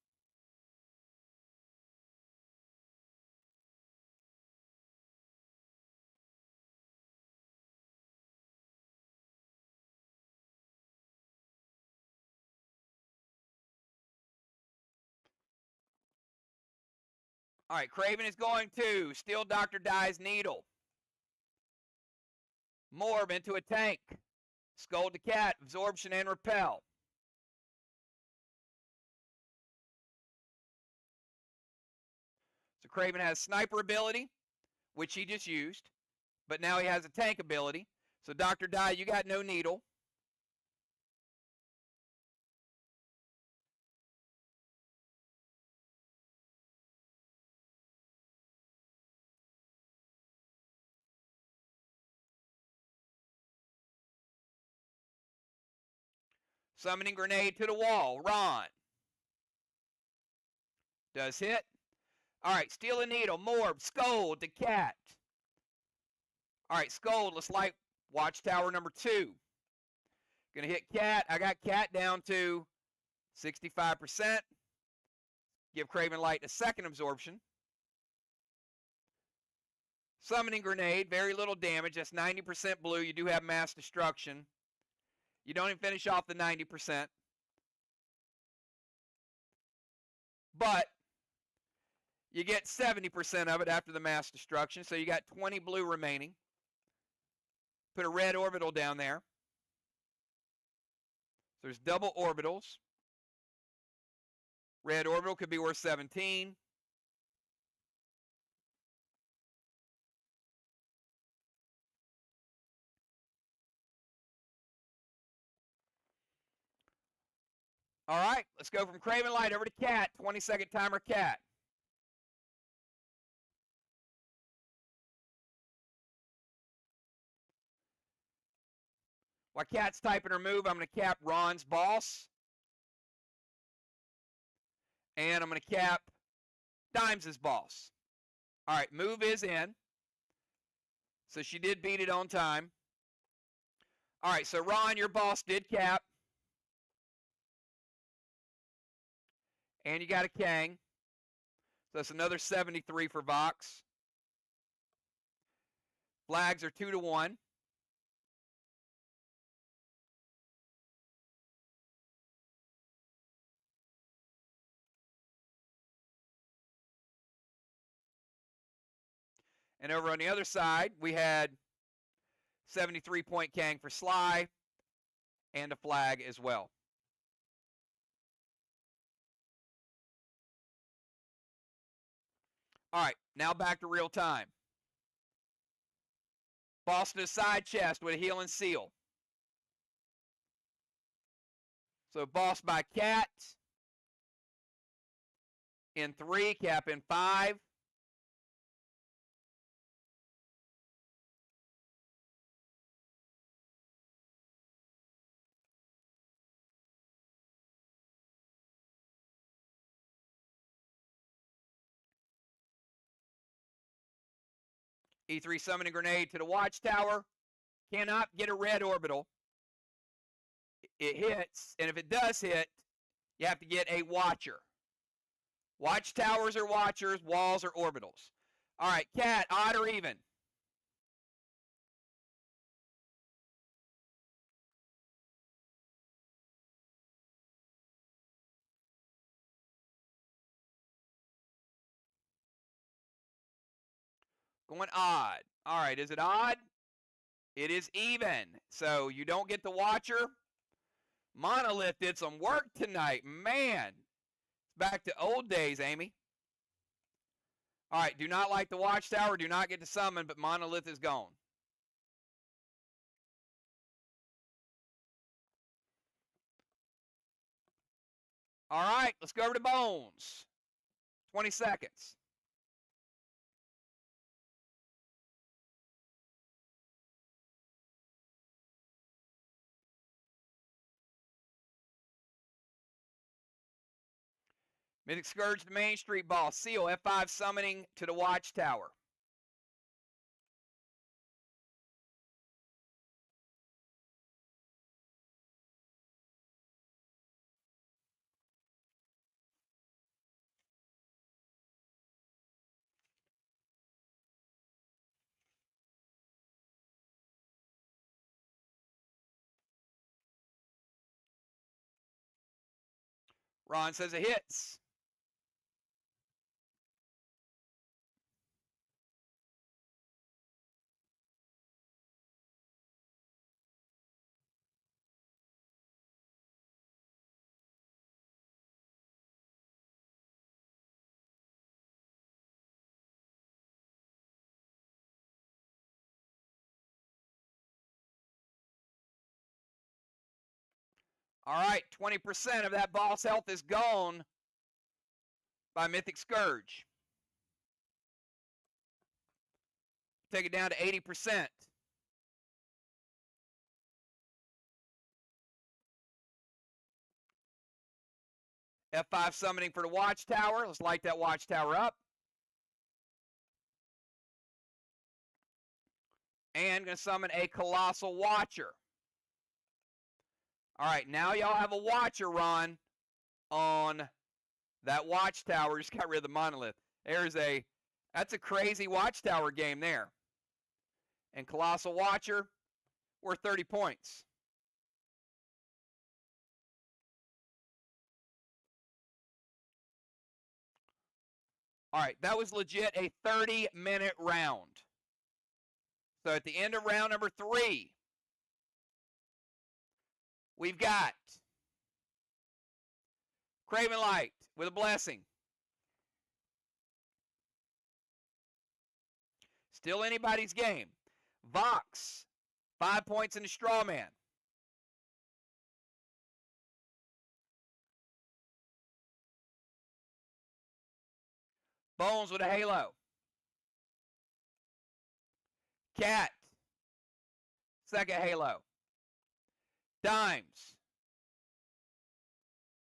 All right, Craven is going to steal Dr. Die's needle. Morb into a tank. Scold the cat, absorption and repel. So Craven has sniper ability, which he just used, but now he has a tank ability. So Dr. Die, you got no needle. Summoning grenade to the wall. Ron. Does hit. All right, steal a needle. Morb, Scold, the cat. All right, Scold, let's light watchtower number 2. Gonna hit cat. I got cat down to 65%. Give Craven Light a second absorption. Summoning grenade, very little damage. That's 90% blue. You do have mass destruction. You don't even finish off the 90%. But you get 70% of it after the mass destruction. So you got 20 blue remaining. Put a red orbital down there. So there's double orbitals. Red orbital could be worth 17. All right, let's go from Craven Light over to Cat. 20-second timer, Cat. While Cat's typing her move, I'm going to cap Ron's boss. And I'm going to cap Dimes' boss. All right, move is in. So she did beat it on time. All right, so Ron, your boss did cap. And you got a Kang. So that's another 73 for VOX. Flags are 2-1. And over on the other side, we had 73-point Kang for SLY and a flag as well. All right, now back to real time. Boss to the side chest with a heal and seal. So boss by Cat in 3, cap in 5. E3 summoning grenade to the watchtower. Cannot get a red orbital. It hits, and if it does hit, you have to get a watcher. Watchtowers are watchers, walls are orbitals. All right, Cat, odd or even? Going odd. All right, is it odd? It is even. So you don't get the watcher. Monolith did some work tonight. Man, it's back to old days, Amy. All right, do not like the watchtower, do not get to summon, but Monolith is gone. All right, let's go over to Bones. 20 seconds. Mythic Scourge, the Main Street boss. Seal, F5 summoning to the watchtower. Ron says it hits. All right, 20% of that boss health is gone by Mythic Scourge. Take it down to 80%. F5 summoning for the watchtower. Let's light that watchtower up. And going to summon a Colossal Watcher. All right, now y'all have a Watcher, Ron, on that watchtower. Just got rid of the Monolith. That's a crazy watchtower game there. And Colossal Watcher, worth 30 points. All right, that was legit a 30-minute round. So at the end of round number 3, we've got Craven Light with a blessing. Still anybody's game. Vox, 5 points in the straw man. Bones with a halo. Cat, second halo. Dimes,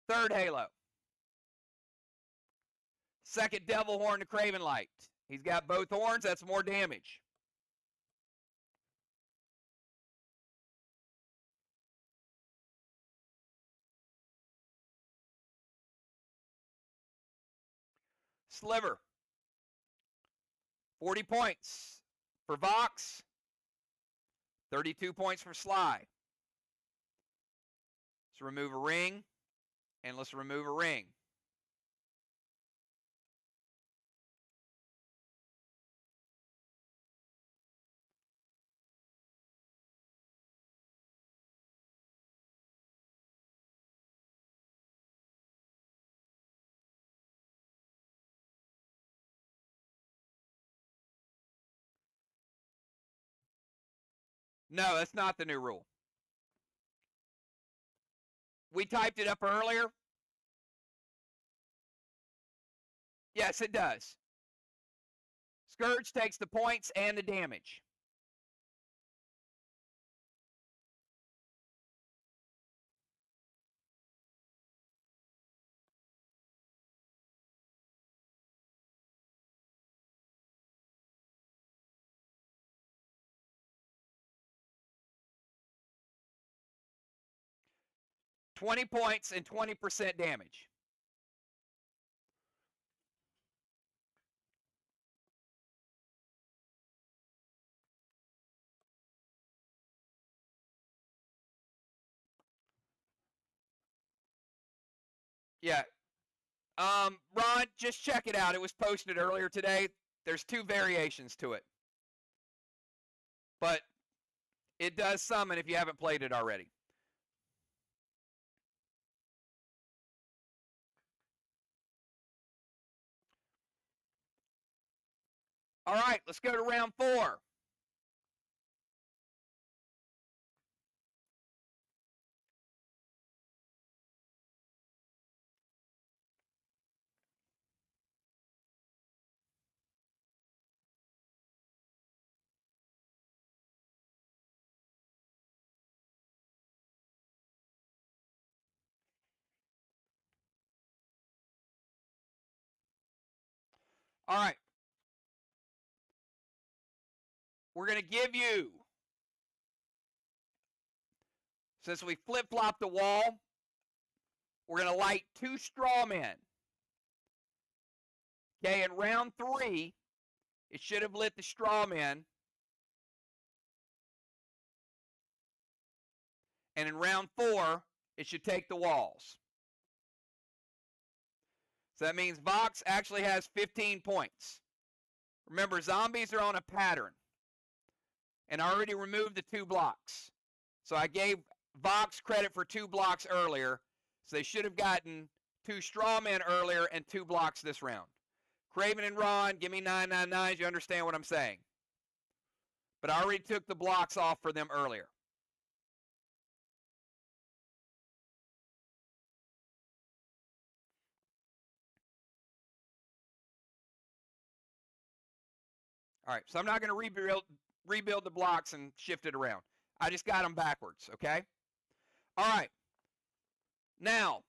third halo. Second devil horn to Craven Light. He's got both horns. That's more damage. Sliver, 40 points for Vox, 32 points for SLY. Let's remove a ring, and let's remove a ring. No, that's not the new rule. We typed it up earlier. Yes, it does. Scourge takes the points and the damage. $20 points and 20% damage. Yeah. Ron, just check it out. It was posted earlier today. There's 2 variations to it. But it does summon if you haven't played it already. All right, let's go to round 4. All right. We're going to give you, since we flip-flopped the wall, we're going to light 2 straw men. Okay, in round 3, it should have lit the straw men. And in round 4, it should take the walls. So that means Vox actually has 15 points. Remember, zombies are on a pattern. And I already removed the 2 blocks. So I gave Vox credit for 2 blocks earlier. So they should have gotten 2 straw men earlier and 2 blocks this round. Craven and Ron, give me 999s. You understand what I'm saying. But I already took the blocks off for them earlier. All right, so I'm not going to rebuild the blocks and shift it around. I just got them backwards, okay? All right. Now,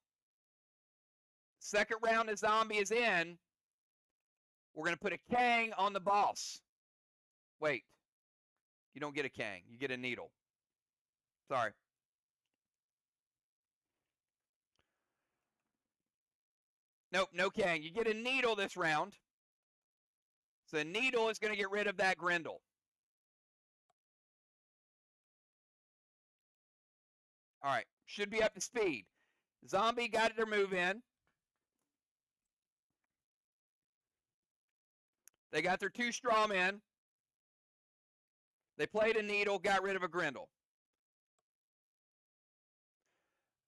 second round of zombie is in. We're going to put a Kang on the boss. Wait. You don't get a Kang. You get a needle. Sorry. Nope, no Kang. You get a needle this round. So the needle is going to get rid of that Grendel. All right, should be up to speed. Zombie got their move in. They got their 2 straw men. They played a needle, got rid of a Grendel.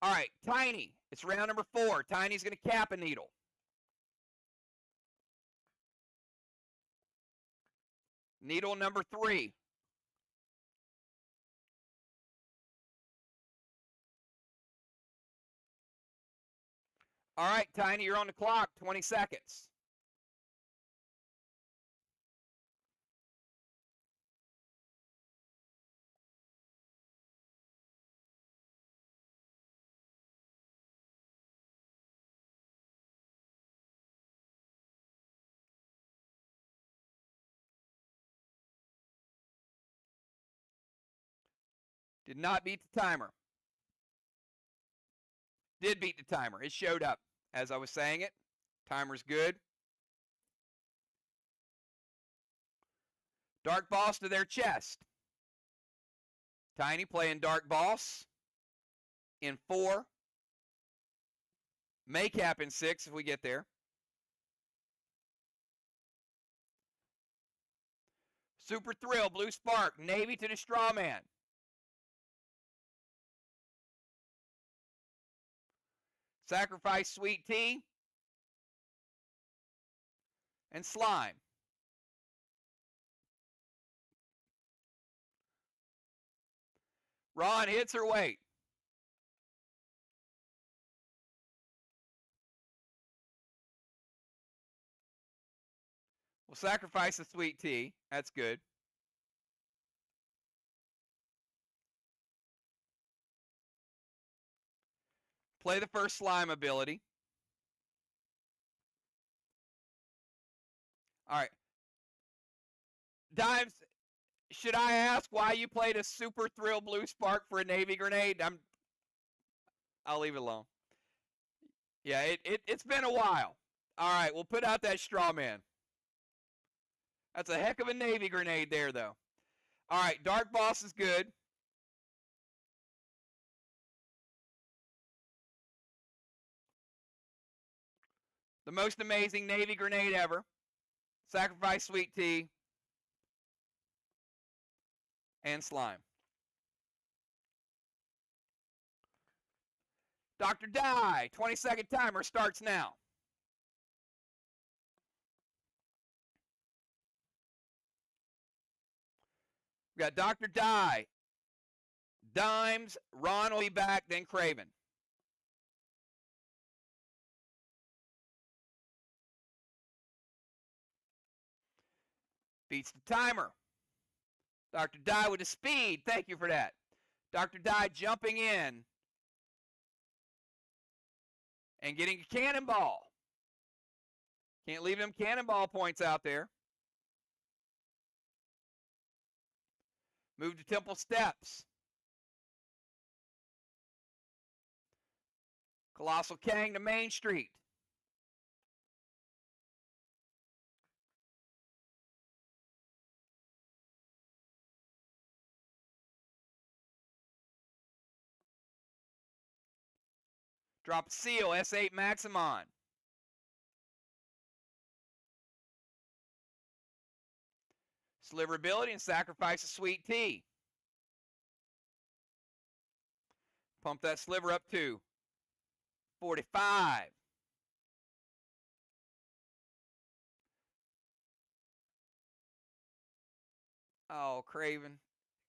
All right, Tiny It's round number 4. Tiny's going to cap a needle. Needle number 3. All right, Tiny, you're on the clock. 20 seconds. Did not beat the timer. Did beat the timer. It showed up as I was saying it. Timer's good. Dark Boss to their chest. Tiny playing Dark Boss in 4. May cap in 6 if we get there. Super Thrill, Blue Spark, Navy to the Straw Man. Sacrifice, Sweet Tea. And Slime. Ron hits her weight. We'll sacrifice the Sweet Tea. That's good. Play the first Slime ability. All right. Dimes, should I ask why you played a Super Thrill Blue Spark for a Navy Grenade? I'll leave it alone. Yeah, it's been a while. All right, we'll put out that Straw Man. That's a heck of a Navy Grenade there, though. All right, Dark Boss is good. The most amazing Navy Grenade ever. Sacrifice, Sweet Tea. And Slime. Dr. Die, 20-second timer starts now. We got Dr. Die, Dimes, Ron will be back, then Craven. Beats the timer. Dr. Die with the speed. Thank you for that. Dr. Die jumping in and getting a cannonball. Can't leave them cannonball points out there. Move to Temple Steps. Colossal Kang to Main Street. Drop a seal, S8 Maximon. Sliver ability and sacrifice a Sweet Tea. Pump that sliver up to 45. Oh, Craven.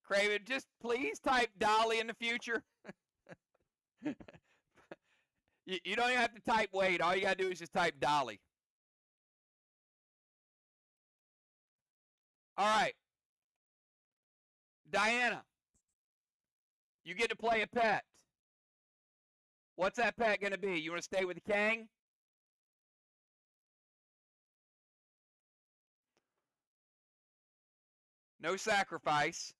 Craven, just please type Dolly in the future. You don't even have to type Wade. All you got to do is just type Dolly. All right. Diana, you get to play a pet. What's that pet going to be? You want to stay with the Kang? No sacrifice.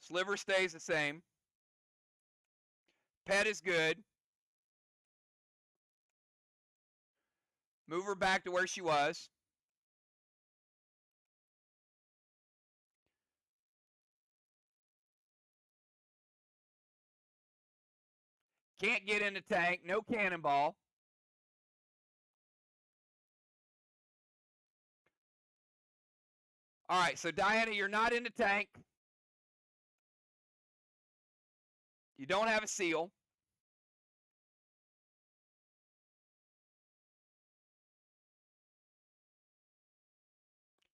Sliver stays the same. Pet is good. Move her back to where she was. Can't get in the tank. No cannonball. All right, so Diana, you're not in the tank. You don't have a seal.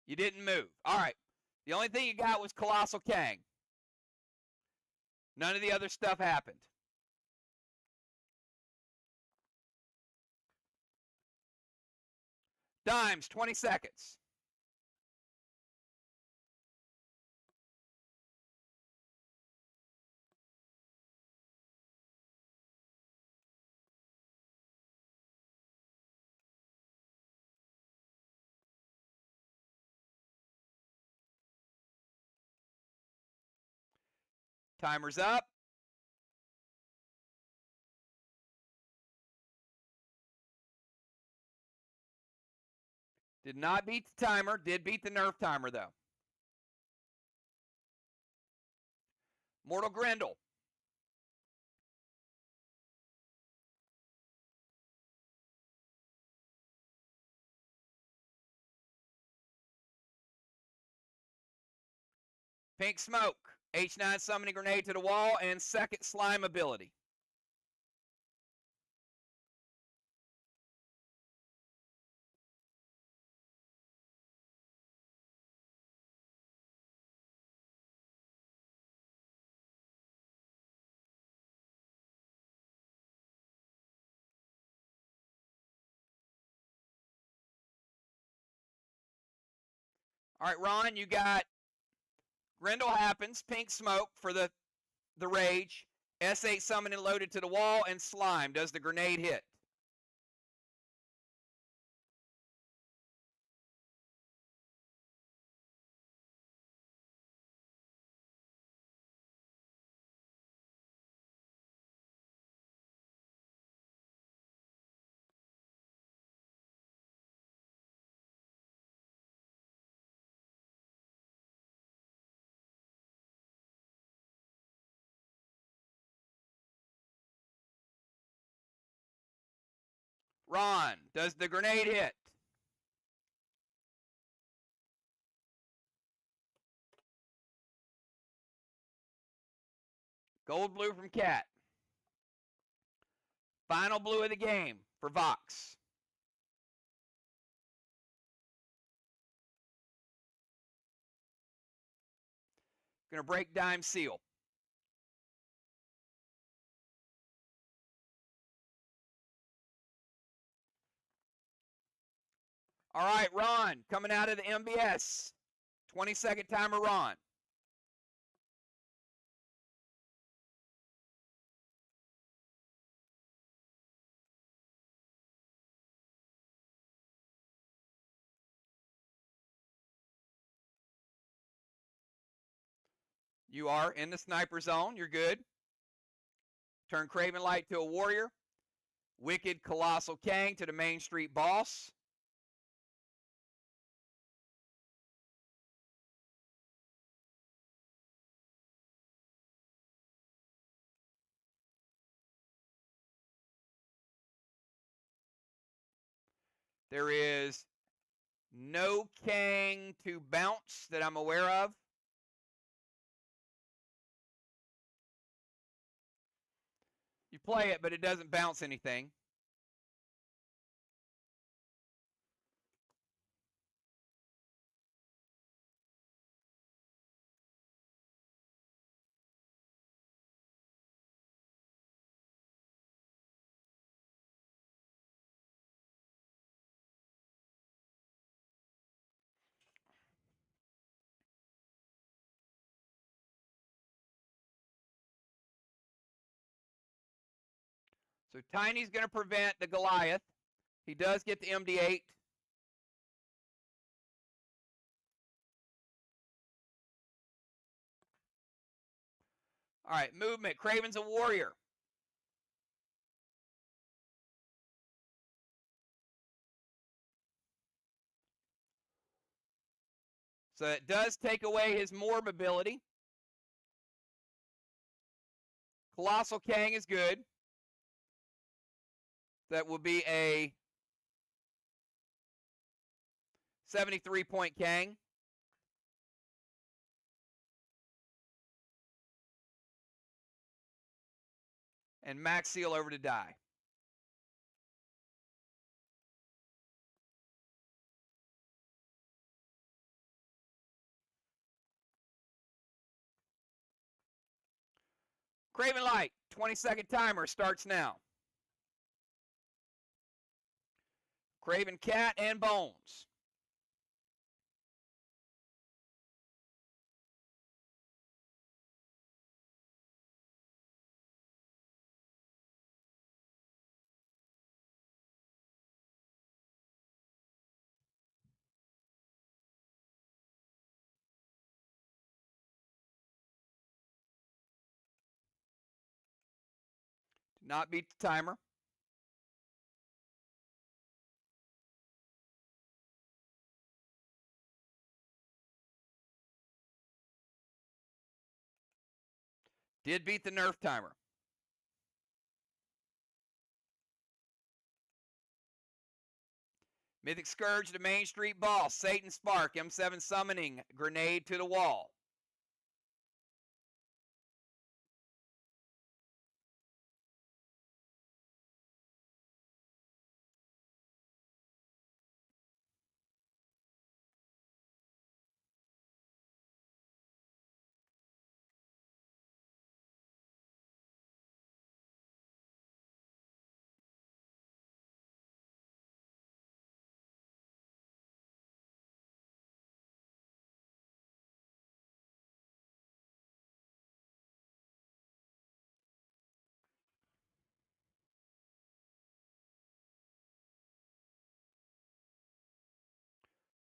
You didn't move. All right. The only thing you got was Colossal Kang. None of the other stuff happened. Dimes, 20 seconds. Timer's up. Did not beat the timer. Did beat the Nerf timer, though. Mortal Grendel. Pink Smoke. H9 summoning grenade to the wall and second slime ability. All right, Ron, you got Grendel happens, Pink Smoke for the rage, S8 summoning loaded to the wall, and slime. Does the grenade hit? Ron, does the grenade hit? Gold blue from Cat. Final blue of the game for VOX. Going to break dime seal. All right, Ron, coming out of the MBS. 20-second timer, Ron. You are in the sniper zone. You're good. Turn Craven Light to a warrior. Wicked Colossal Kang to the Main Street boss. There is no Kang to bounce that I'm aware of. You play it, but it doesn't bounce anything. So Tiny's going to prevent the Goliath. He does get the MD8. All right, movement. Craven's a warrior. So it does take away his morb ability. Colossal Kang is good. That will be a 73-point Kang. And max seal over to die. Craven Light, 20-second timer starts now. Craven Cat and Bones. Did not beat the timer. Did beat the nerf timer. Mythic Scourge to Main Street Boss. Satan Spark. M7 summoning. Grenade to the wall.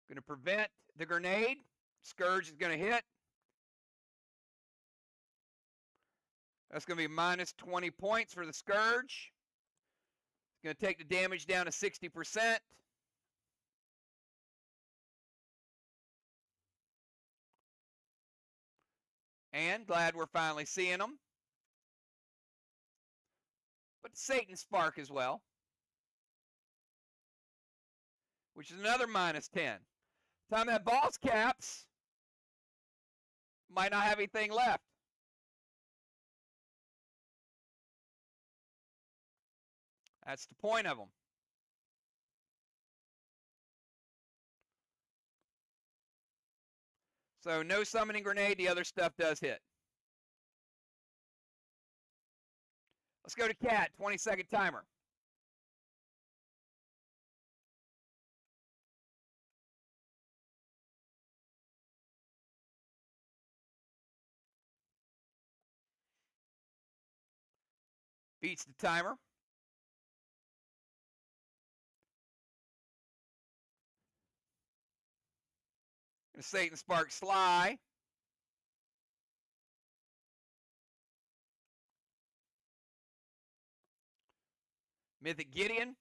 Going to prevent the grenade. Scourge is going to hit. That's going to be minus 20 points for the Scourge. It's going to take the damage down to 60%. And glad we're finally seeing them. But Satan Spark as well, which is another minus 10. Time that boss caps, might not have anything left. That's the point of them. So no summoning grenade, the other stuff does hit. Let's go to Cat, 20-second timer. Beats the timer. Satan Spark SLY. Mythic Gideon.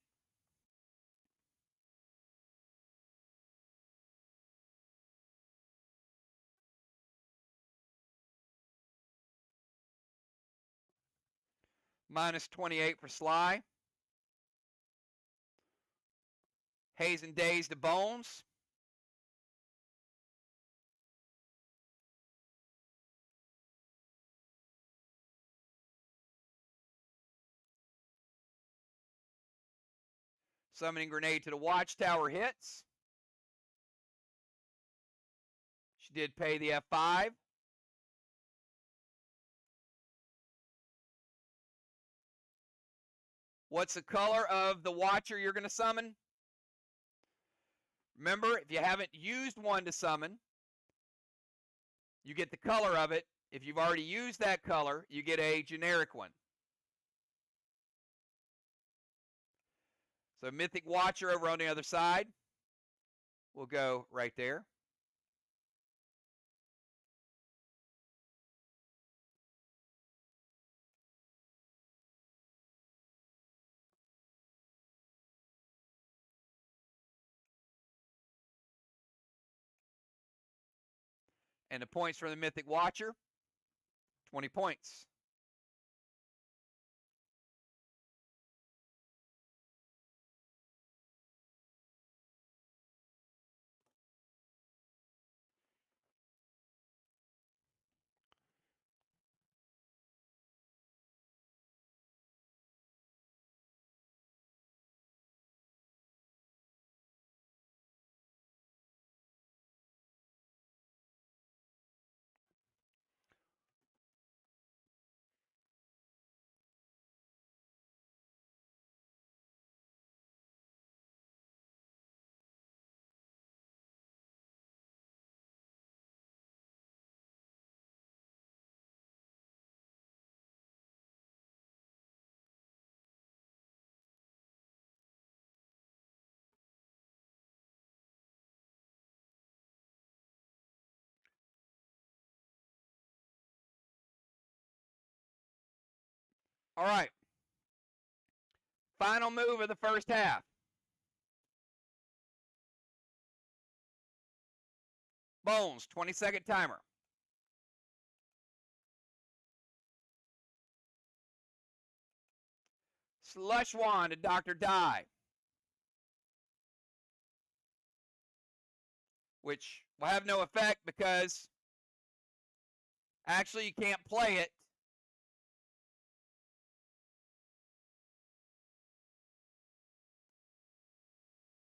Minus 28 for SLY. Haze and Days to Bones. Summoning Grenade to the Watchtower hits. She did pay the F5. What's the color of the Watcher you're going to summon? Remember, if you haven't used one to summon, you get the color of it. If you've already used that color, you get a generic one. So Mythic Watcher over on the other side will go right there. And the points for the Mythic Watcher, 20 points. All right. Final move of the first half. Bones, 20-second timer. Slush Wand to Dr. Die. Which will have no effect because actually you can't play it.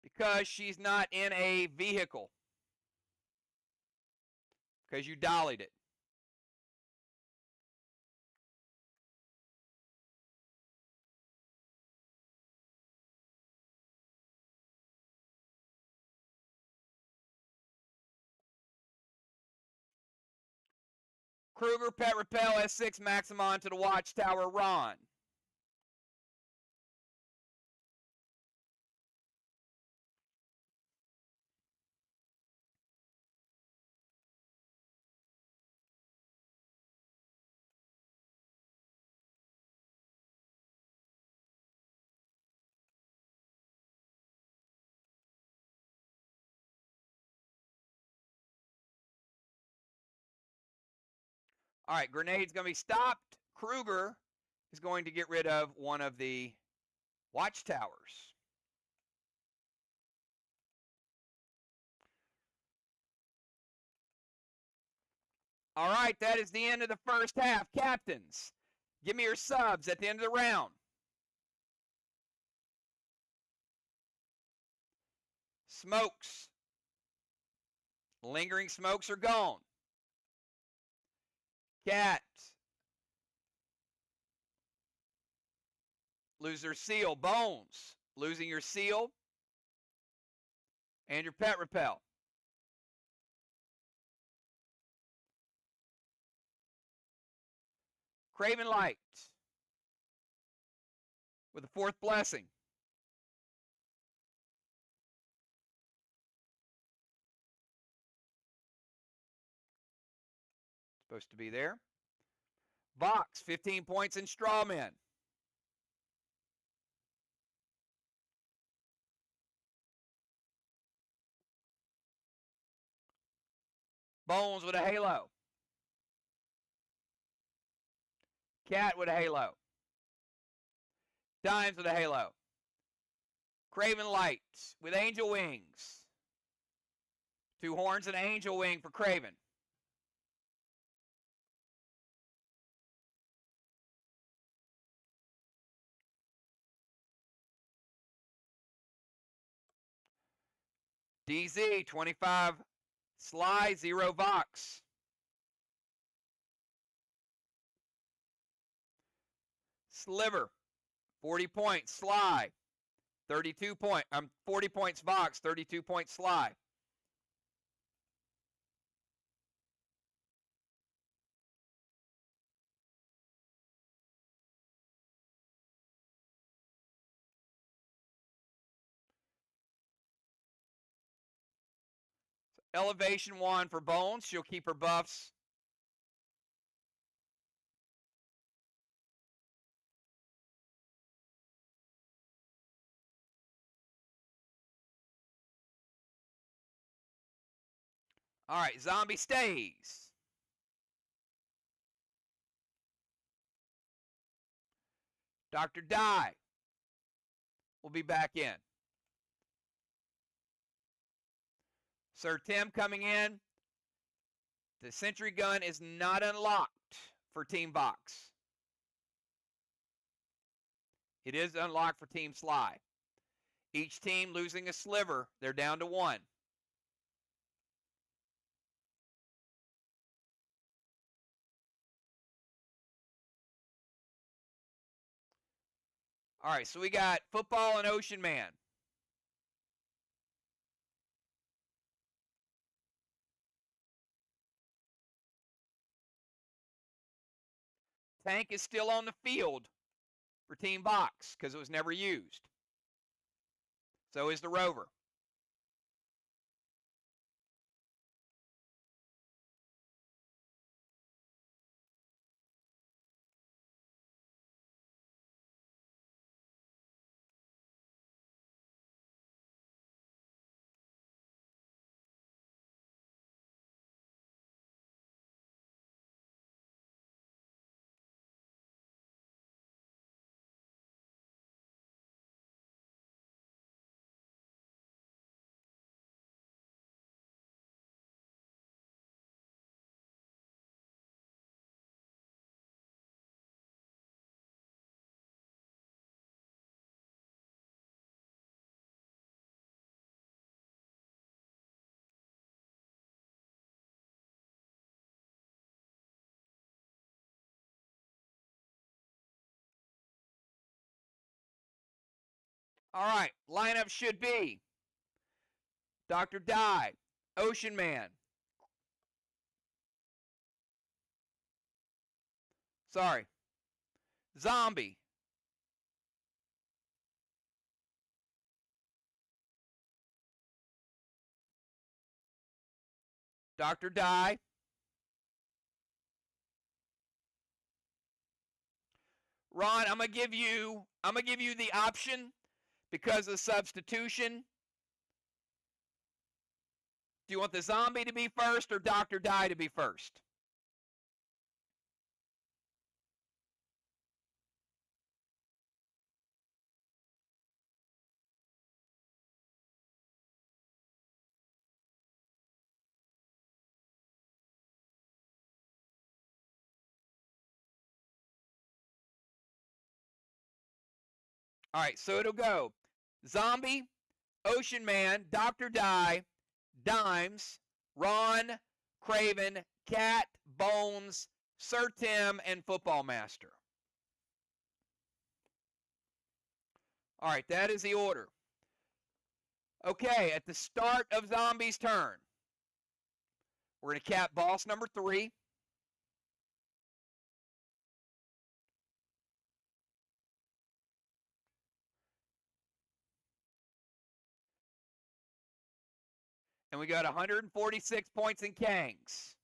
Because she's not in a vehicle. Because you dollied it. Kruger, Pet Repel, S6, Maximon to the Watchtower, Ron. All right, Grenade's going to be stopped. Kruger is going to get rid of one of the Watchtowers. All right, that is the end of the first half. Captains, give me your subs at the end of the round. Smokes. Lingering smokes are gone. Cat. Lose their seal. Bones. Losing your seal. And your Pet Repel. Craven Light. With the fourth blessing. Supposed to be there. VOX, 15 points in Strawman. Bones with a halo. Cat with a halo. Dimes with a halo. Craven Light with Angel Wings. 2 horns and an Angel Wing for Craven. DZ, 25 SLY, 0 VOX. Sliver, 40 points, SLY. 40 points VOX, 32 points SLY. Elevation Wand for Bones. She'll keep her buffs. All right, Zombie stays. Dr. Die will be back in. Sir Tim coming in. The Sentry Gun is not unlocked for Team VOX. It is unlocked for Team SLY. Each team losing a sliver, they're down to 1. All right, so we got Football and Ocean Man. Tank is still on the field for Team VOX because it was never used. So is the Rover. All right, lineup should be Dr. Die, Ocean Man. Sorry. Zombie. Dr. Die. Ron, I'm gonna give you the option because of substitution. Do you want the zombie to be first or Dr. Die to be first? All right, so it'll go Zombie, Ocean Man, Dr. Die, Dimes, Ron, Craven, Cat, Bones, Sir Tim, and Football Master. All right, that is the order. Okay, at the start of Zombie's turn, we're going to cap boss number 3. And we got 146 points in Kangs.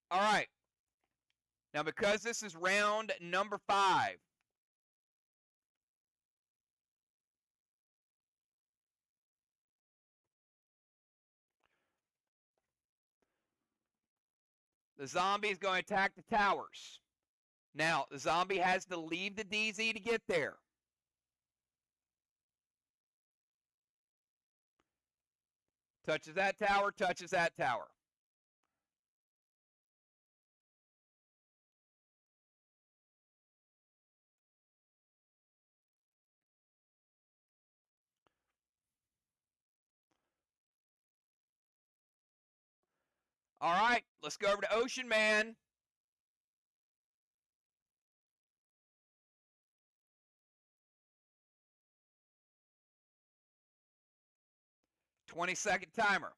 All right. Now, because this is round number 5, the zombie is going to attack the towers. Now, the zombie has to leave the DZ to get there. Touches that tower, touches that tower. All right, let's go over to Ocean Man. Twenty-second timer.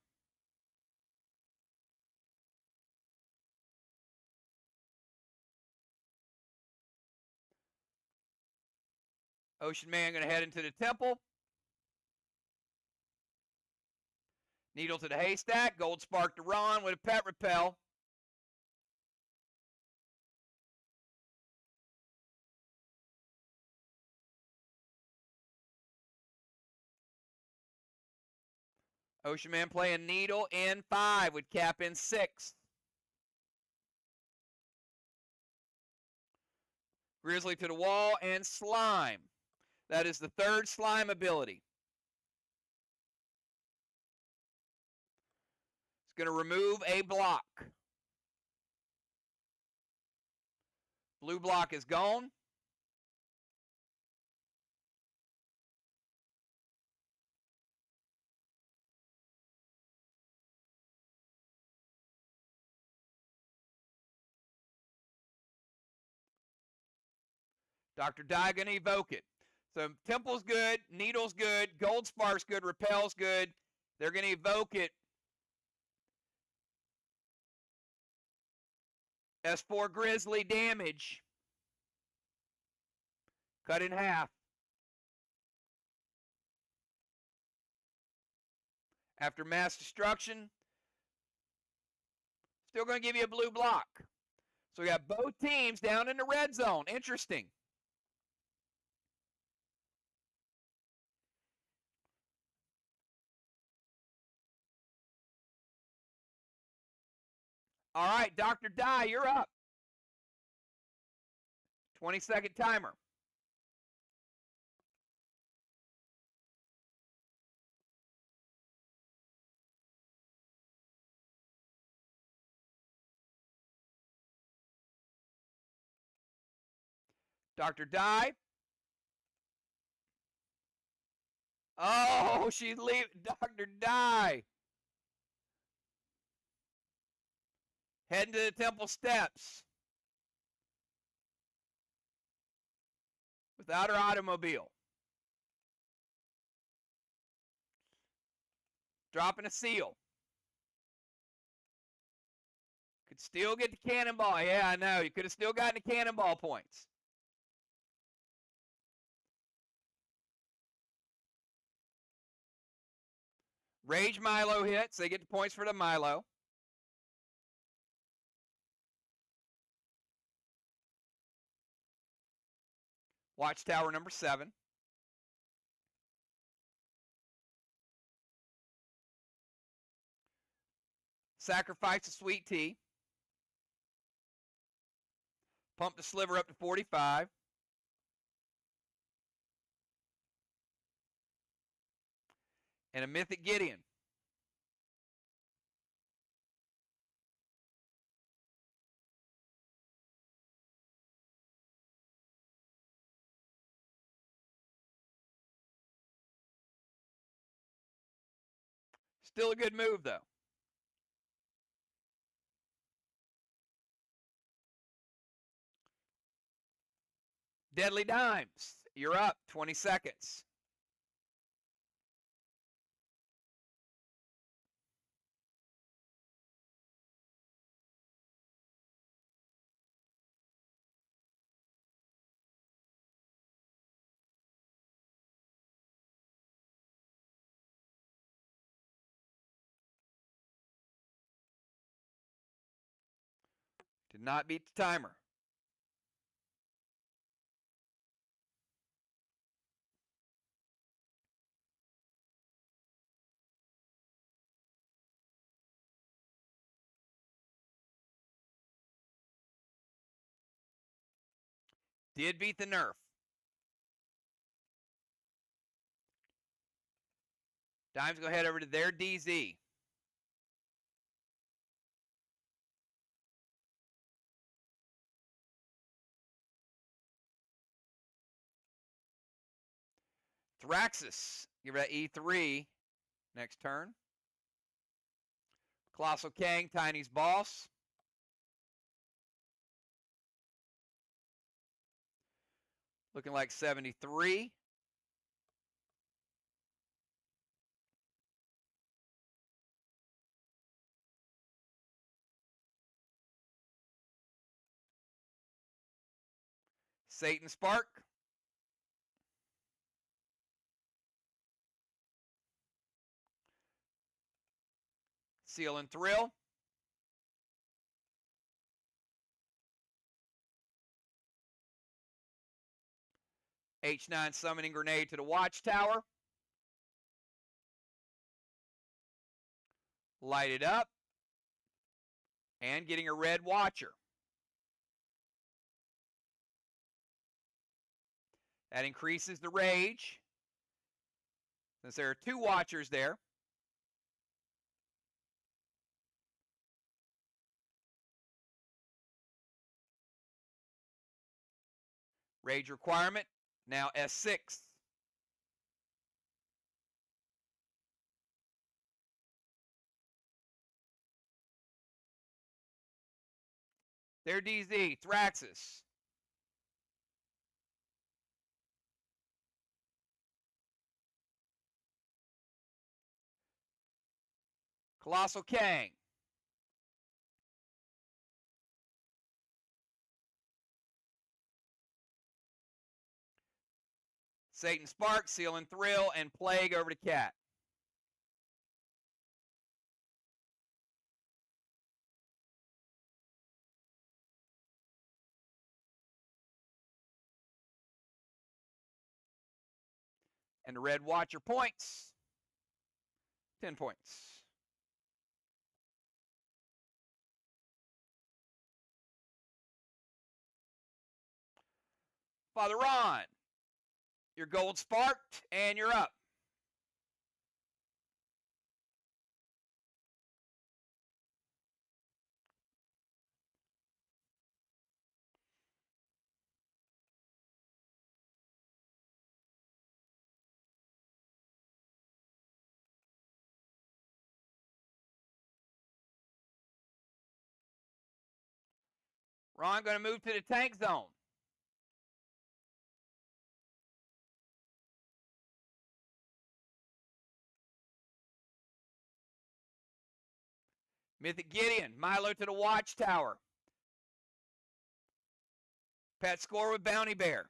Ocean Man going to head into the temple. Needle to the haystack. Gold spark to Ron with a pet repel. Ocean Man playing Needle in 5 with cap in 6. Grizzly to the wall and Slime. That is the 3rd Slime ability. It's going to remove a block. Blue block is gone. Dr. Die going to evoke it. So Temple's good, Needle's good, Gold Spark's good, Repel's good. They're going to evoke it. S4 Grizzly damage. Cut in half. After mass destruction, still going to give you a blue block. So we got both teams down in the red zone. Interesting. All right, Dr. Die, you're up. 20-second timer. Dr. Die. Oh, she's leaving. Dr. Die. Heading to the temple steps. Without her automobile. Dropping a seal. Could still get the cannonball. Yeah, I know. You could have still gotten the cannonball points. Rage Milo hits. They get the points for the Milo. Watchtower number 7. Sacrifice a sweet tea. Pump the sliver up to 45. And a Mythic Gideon. Still a good move, though. Deadly Dimes. You're up. 20 seconds. Did not beat the timer. Did beat the nerf. Dimes go head over to their DZ. Thraxus. Give her that E3 next turn. Colossal Kang, Tiny's boss. Looking like 73. Satan Spark. Seal and Thrill. H9 Summoning Grenade to the Watchtower. Light it up. And getting a Red Watcher. That increases the rage. Since there are 2 Watchers there. Rage requirement, now S6. Their DZ, Thraxus. Colossal Kang. Satan Spark, Seal and Thrill, and Plague over to Cat. And the Red Watcher points. 10 points. Father Ron, your gold sparked, and you're up. Ron, going to move to the tank zone. Mythic Gideon, Milo to the watchtower. Pat score with Bounty Bear.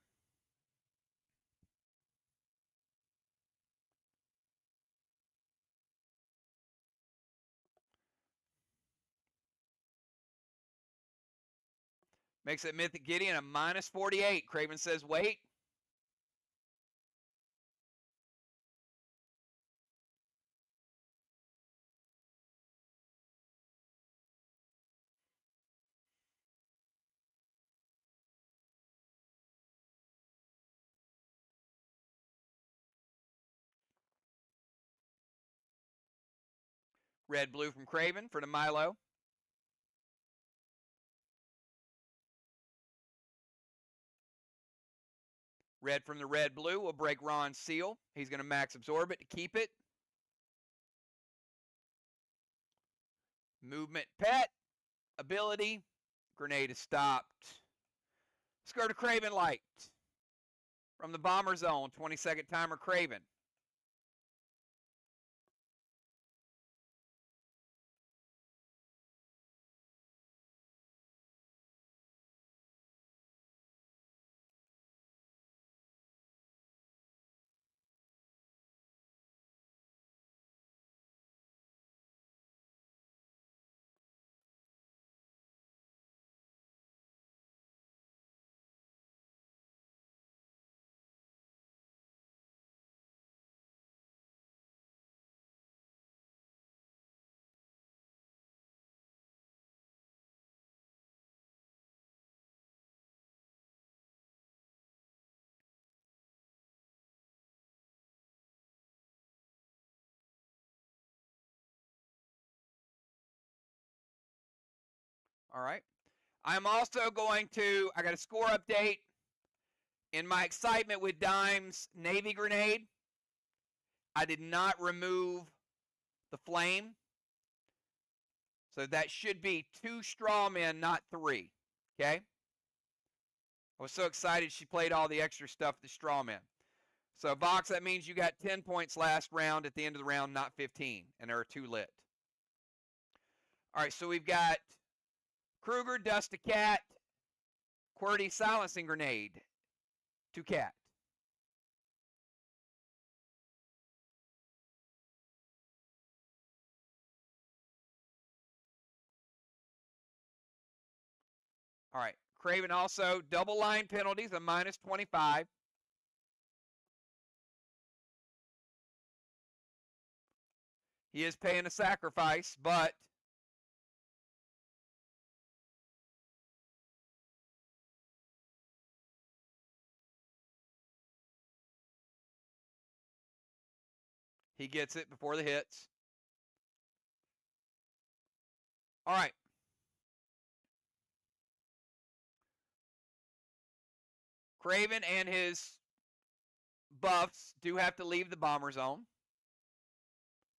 Makes it Mythic Gideon a minus 48. Craven says wait. Red blue from Craven for the Milo. Red from the red blue will break Ron's seal. He's going to max absorb it to keep it. Movement pet. Ability. Grenade is stopped. Let's go to Craven Light. From the bomber zone. 20-second timer Craven. All right. I'm also going to, I got a score update. In my excitement with Dime's Navy Grenade, I did not remove the flame. So that should be 2 straw men, not 3. Okay? I was so excited she played all the extra stuff, the straw men. So VOX, that means you got 10 points last round. At the end of the round, not 15. And there are 2 lit. All right, so we've got Kruger, Dust a Cat, QWERTY Silencing Grenade to Cat. All right, Craven also double line penalties, a minus 25. He is paying a sacrifice, but he gets it before the hits. All right. Craven and his buffs do have to leave the bomber zone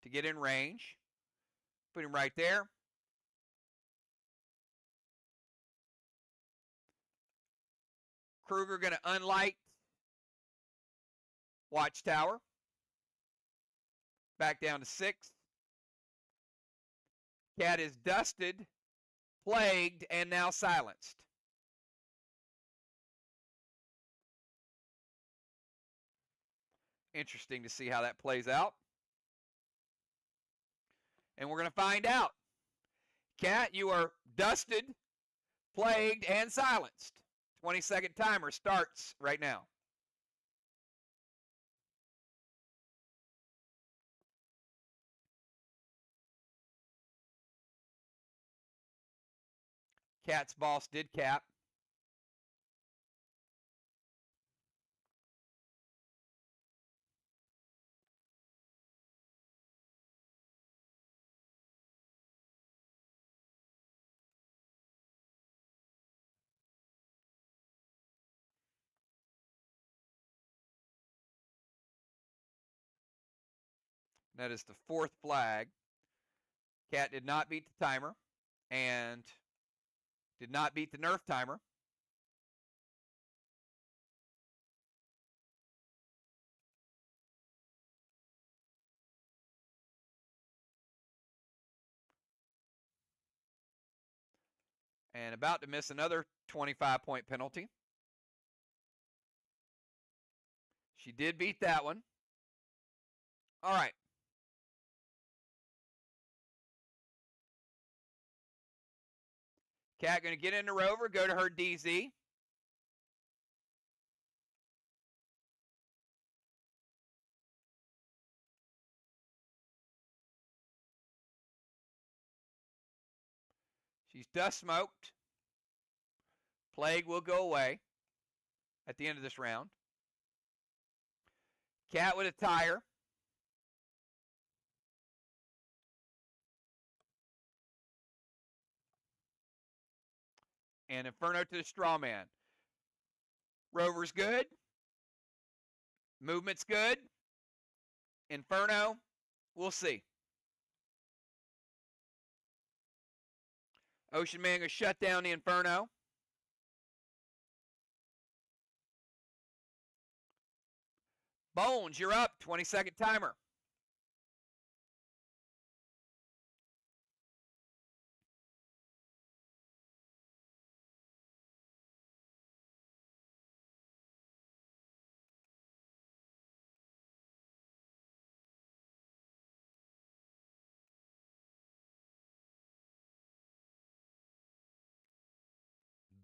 to get in range. Put him right there. Kruger going to unlight Watchtower. Back down to 6. Cat is dusted, plagued, and now silenced. Interesting to see how that plays out. And we're going to find out. Cat, you are dusted, plagued, and silenced. 20-second timer starts right now. Cat's boss did cap. That is the 4th flag. Cat did not beat the timer. And Did not beat the Nerf timer. And about to miss another 25-point penalty. She did beat that one. All right. Cat going to get into Rover, go to her DZ. She's dust smoked. Plague will go away at the end of this round. Cat with a tire. And Inferno to the straw man. Rover's good. Movement's good. Inferno, we'll see. Ocean Man going to shut down the Inferno. Bones, you're up. 20-second timer.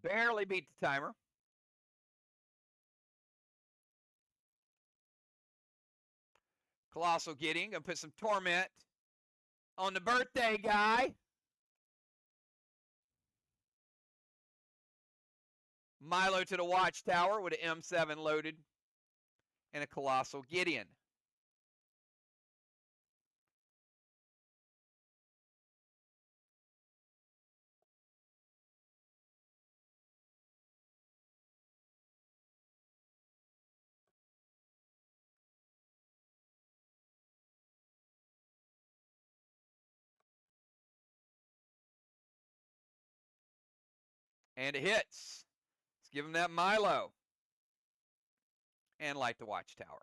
Barely beat the timer. Colossal Gideon going to put some torment on the birthday guy. Milo to the Watchtower with an M7 loaded and a Colossal Gideon. And it hits. Let's give him that Milo. And light the Watchtower.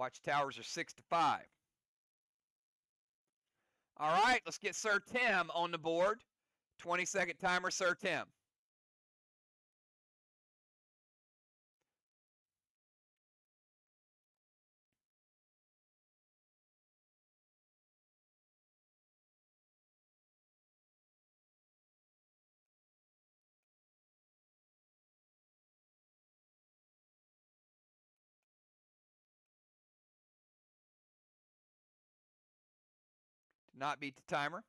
Watchtowers are 6-5. All right, let's get Sir Tim on the board. 20-second timer, Sir Tim. Did not beat the timer.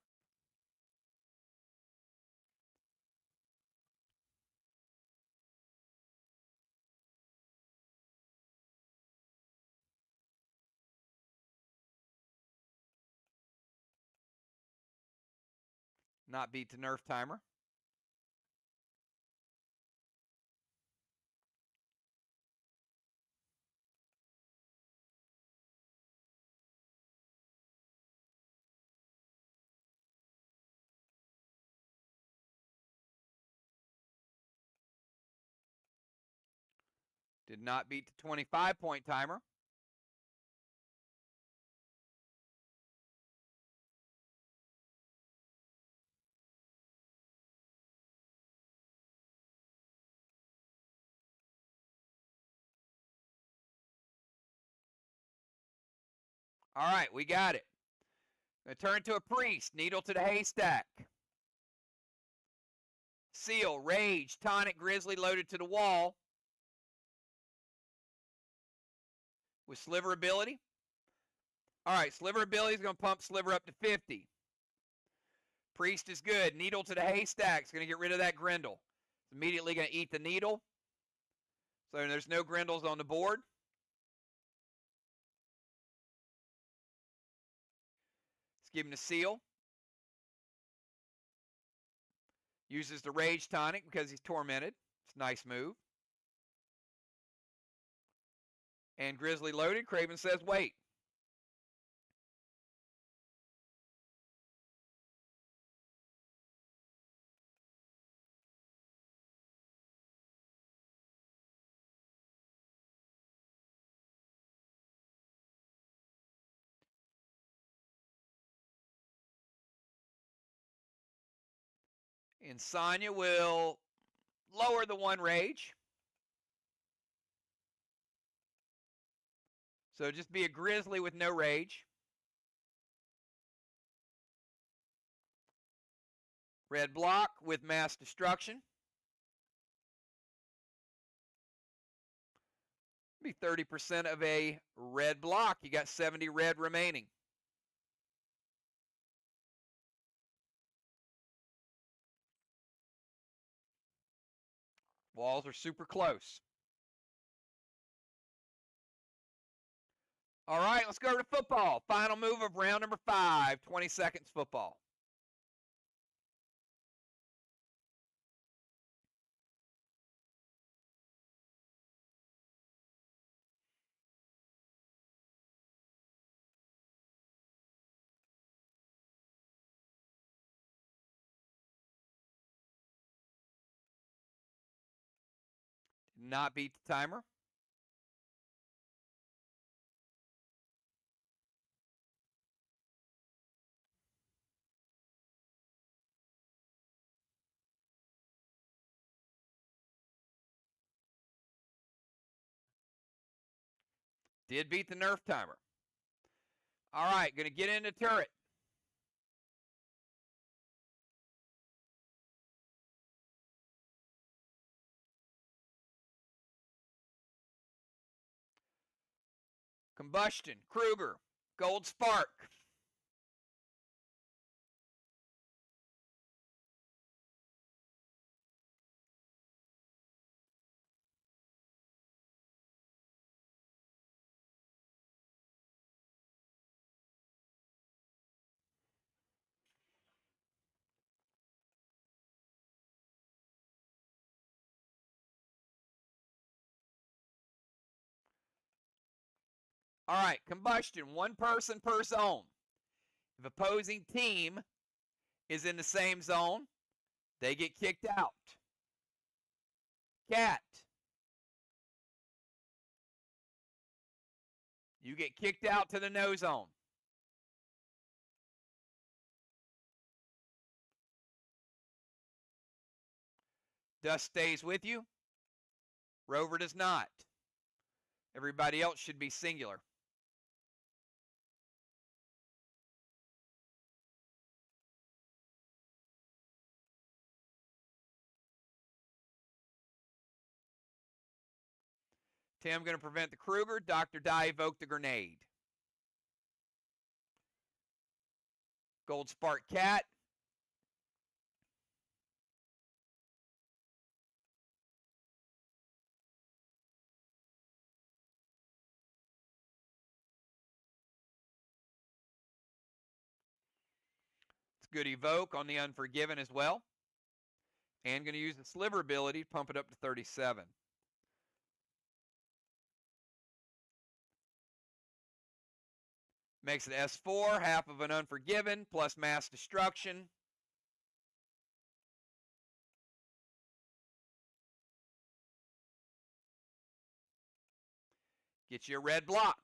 Not beat the Nerf timer. Did not beat the 25-point timer. All right, we got it. Going to turn to a priest. Needle to the haystack. Seal, Rage, Tonic, Grizzly loaded to the wall. With Sliver ability. All right, Sliver ability is going to pump Sliver up to 50. Priest is good. Needle to the haystack is going to get rid of that Grendel. It's immediately going to eat the needle. So there's no Grendels on the board. Let's give him the Seal. Uses the Rage Tonic because he's tormented. It's a nice move. And Grizzly loaded. Craven says, wait. And Sonya will lower the 1 rage. So just be a grizzly with no rage. Red block with mass destruction. Be 30% of a red block. You got 70 red remaining. Walls are super close. All right, let's go to football. Final move of round number 5, 20 seconds football. Did not beat the timer. Did beat the nerf timer. All right, going to get into turret. Combustion, Kruger, Gold Spark. All right, combustion, 1 person per zone. If opposing team is in the same zone, they get kicked out. Cat. You get kicked out to the no zone. Dust stays with you. Rover does not. Everybody else should be singular. Tim going to prevent the Kruger. Dr. Die evoke the grenade. Gold Spark Cat. It's good evoke on the Unforgiven as well. And going to use the Sliver ability to pump it up to 37. Makes it S4, half of an Unforgiven, plus mass destruction. Get you a red block.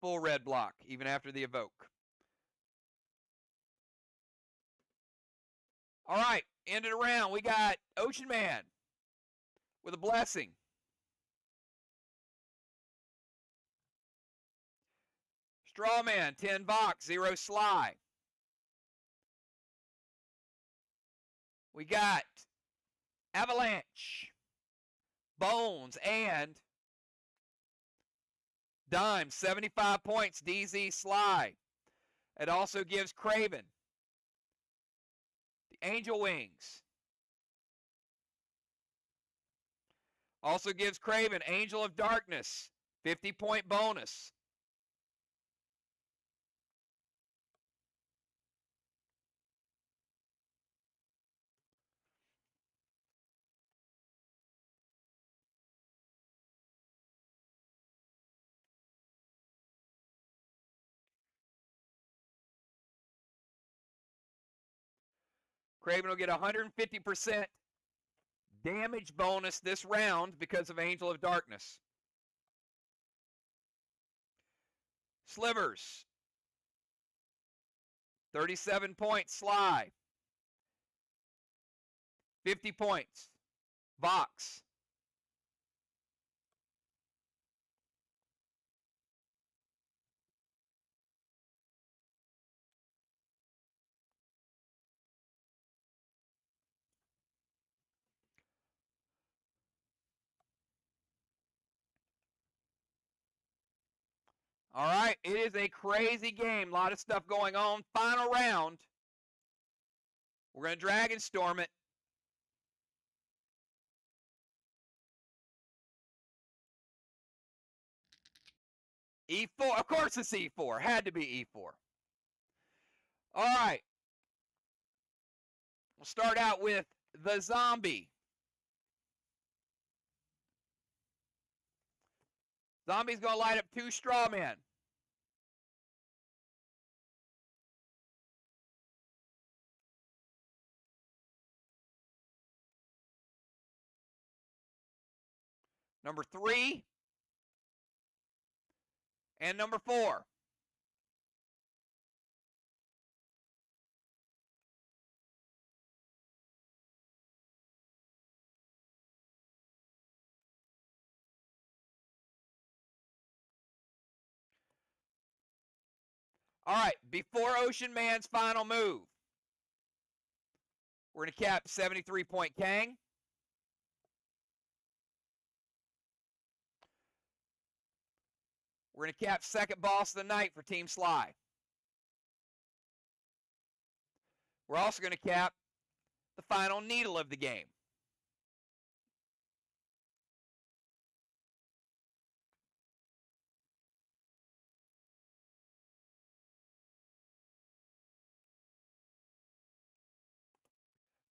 Full red block, even after the evoke. All right, end of the round. We got Ocean Man with a blessing. Strawman, 10 VOX, 0 SLY. We got Avalanche, Bones, and Dime, 75 points, DZ SLY. It also gives Craven the Angel Wings. Also gives Craven Angel of Darkness, 50-point bonus. Craven will get 150% damage bonus this round because of Angel of Darkness. Slivers. 37 points, SLY. 50 points, VOX. All right, it is a crazy game. A lot of stuff going on. Final round. We're going to Dragon Storm it. E4. Of course it's E4. Had to be E4. All right. We'll start out with the zombie. Zombie's going to light up 2 straw men. Number 3 and number 4. All right, before Ocean Man's final move, we're going to cap 73-point Kang. We're going to cap second boss of the night for Team SLY. We're also going to cap the final needle of the game.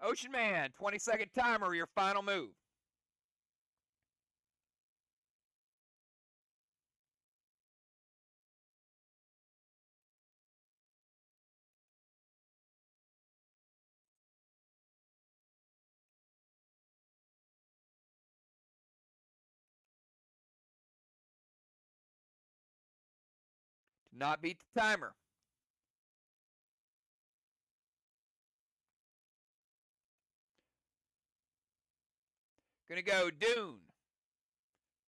Ocean Man, 20-second timer, your final move. Do not beat the timer. Gonna go Dune.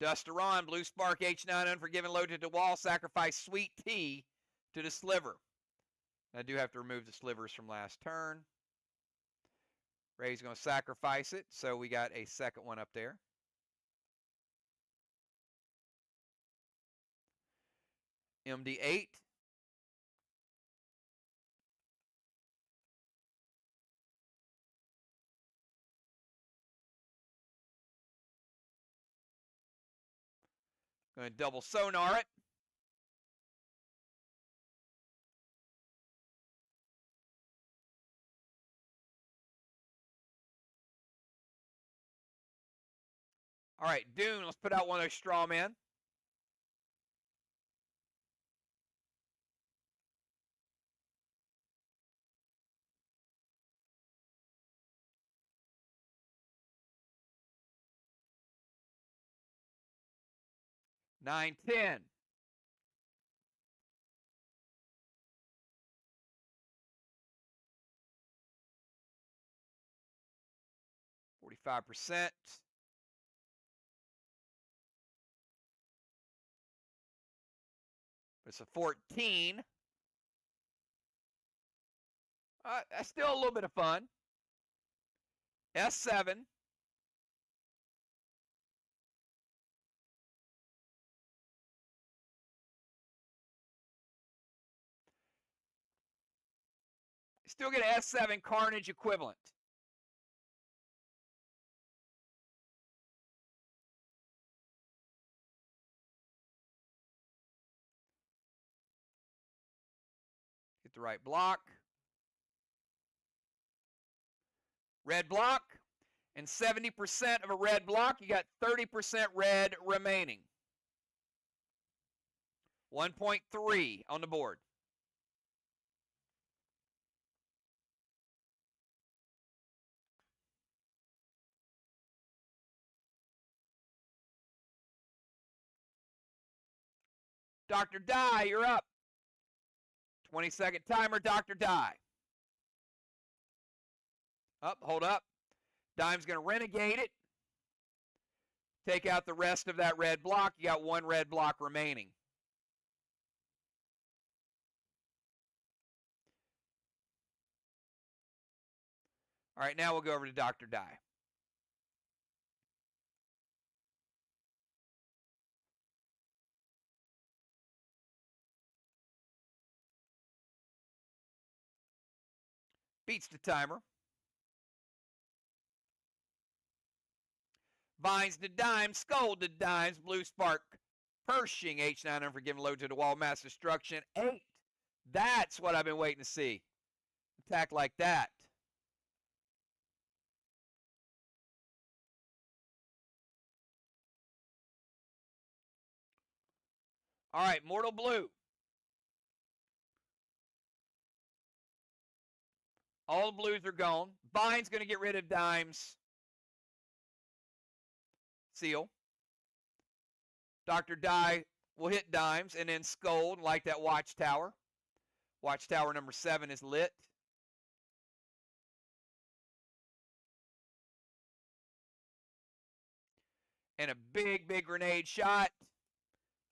Dusteron, Blue Spark, H9, Unforgiven, loaded to wall, sacrifice Sweet Tea to the sliver. I do have to remove the slivers from last turn. Ray's going to sacrifice it, so we got a second one up there. MD8. Going to double sonar it. All right, Dune, let's put out one of those straw men. Nine, 10. %. It's a 14. That's still a little bit of fun. S7. Still get an S7 Carnage equivalent. Get the right block. Red block. And 70% of a red block, you got 30% red remaining. 1.3 on the board. Dr. Die, you're up. 20-second timer, Dr. Die. Up, hold up. Dime's going to renegade it. Take out the rest of that red block. You got one red block remaining. All right, now we'll go over to Dr. Die. Beats the timer. Vines to dimes, skull to dimes, blue spark, Pershing, H9 unforgiven, load to the wall, mass destruction, 8. That's what I've been waiting to see. Attack like that. All right, Mortal Blue. All the blues are gone. Vine's going to get rid of dimes. Seal. Dr. Die will hit dimes and then scold like that watchtower. Watchtower number 7 is lit. And a big, big grenade shot.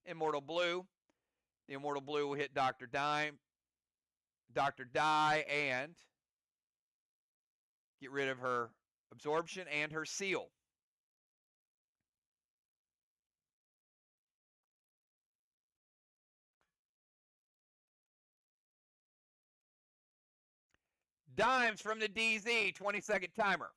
Immortal Blue. The Immortal Blue will hit Dr. Die and get rid of her absorption and her seal. Dimes from the DZ, 20-second timer.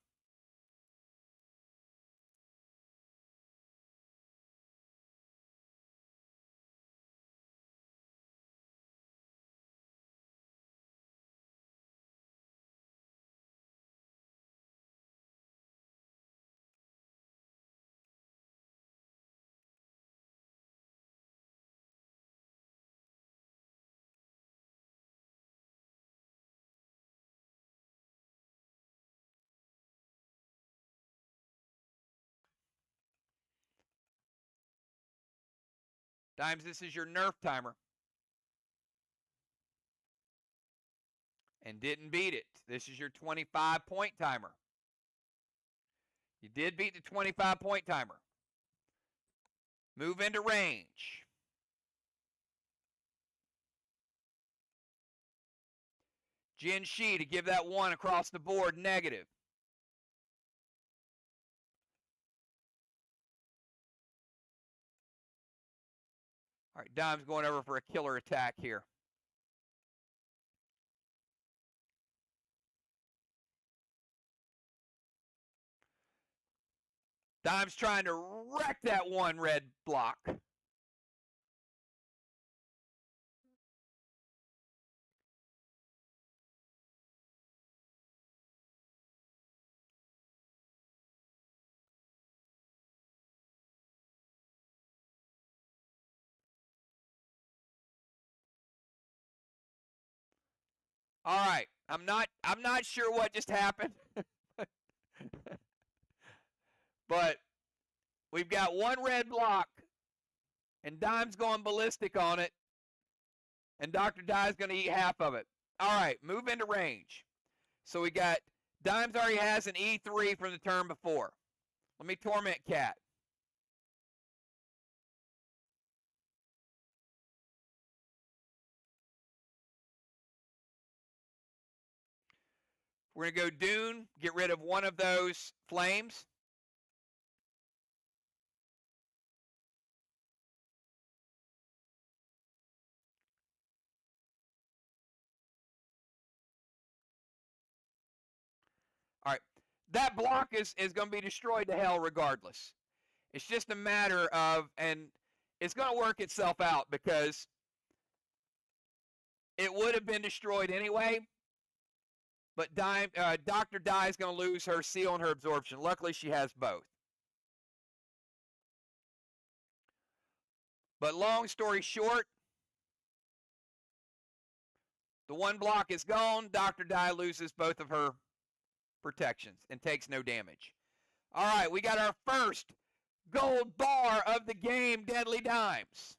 Dimes, this is your nerf timer. And didn't beat it. This is your 25-point timer. You did beat the 25-point timer. Move into range. Jin Shi to give that 1 across the board negative. All right, Dime's going over for a killer attack here. Dime's trying to wreck that 1 red block. All right, I'm not sure what just happened. But we've got 1 red block, and Dime's going ballistic on it, and Dr. Die's going to eat half of it. All right, move into range. So we got, Dimes already has an E3 from the turn before. Let me Torment Cat. We're going to go Dune, get rid of 1 of those flames. All right, that block is going to be destroyed to hell regardless. It's just a matter of, and it's going to work itself out because it would have been destroyed anyway, but Dr. Die is going to lose her seal and her absorption. Luckily, she has both. But long story short, the 1 block is gone. Dr. Die loses both of her protections and takes no damage. All right, we got our first gold bar of the game, Deadly Dimes.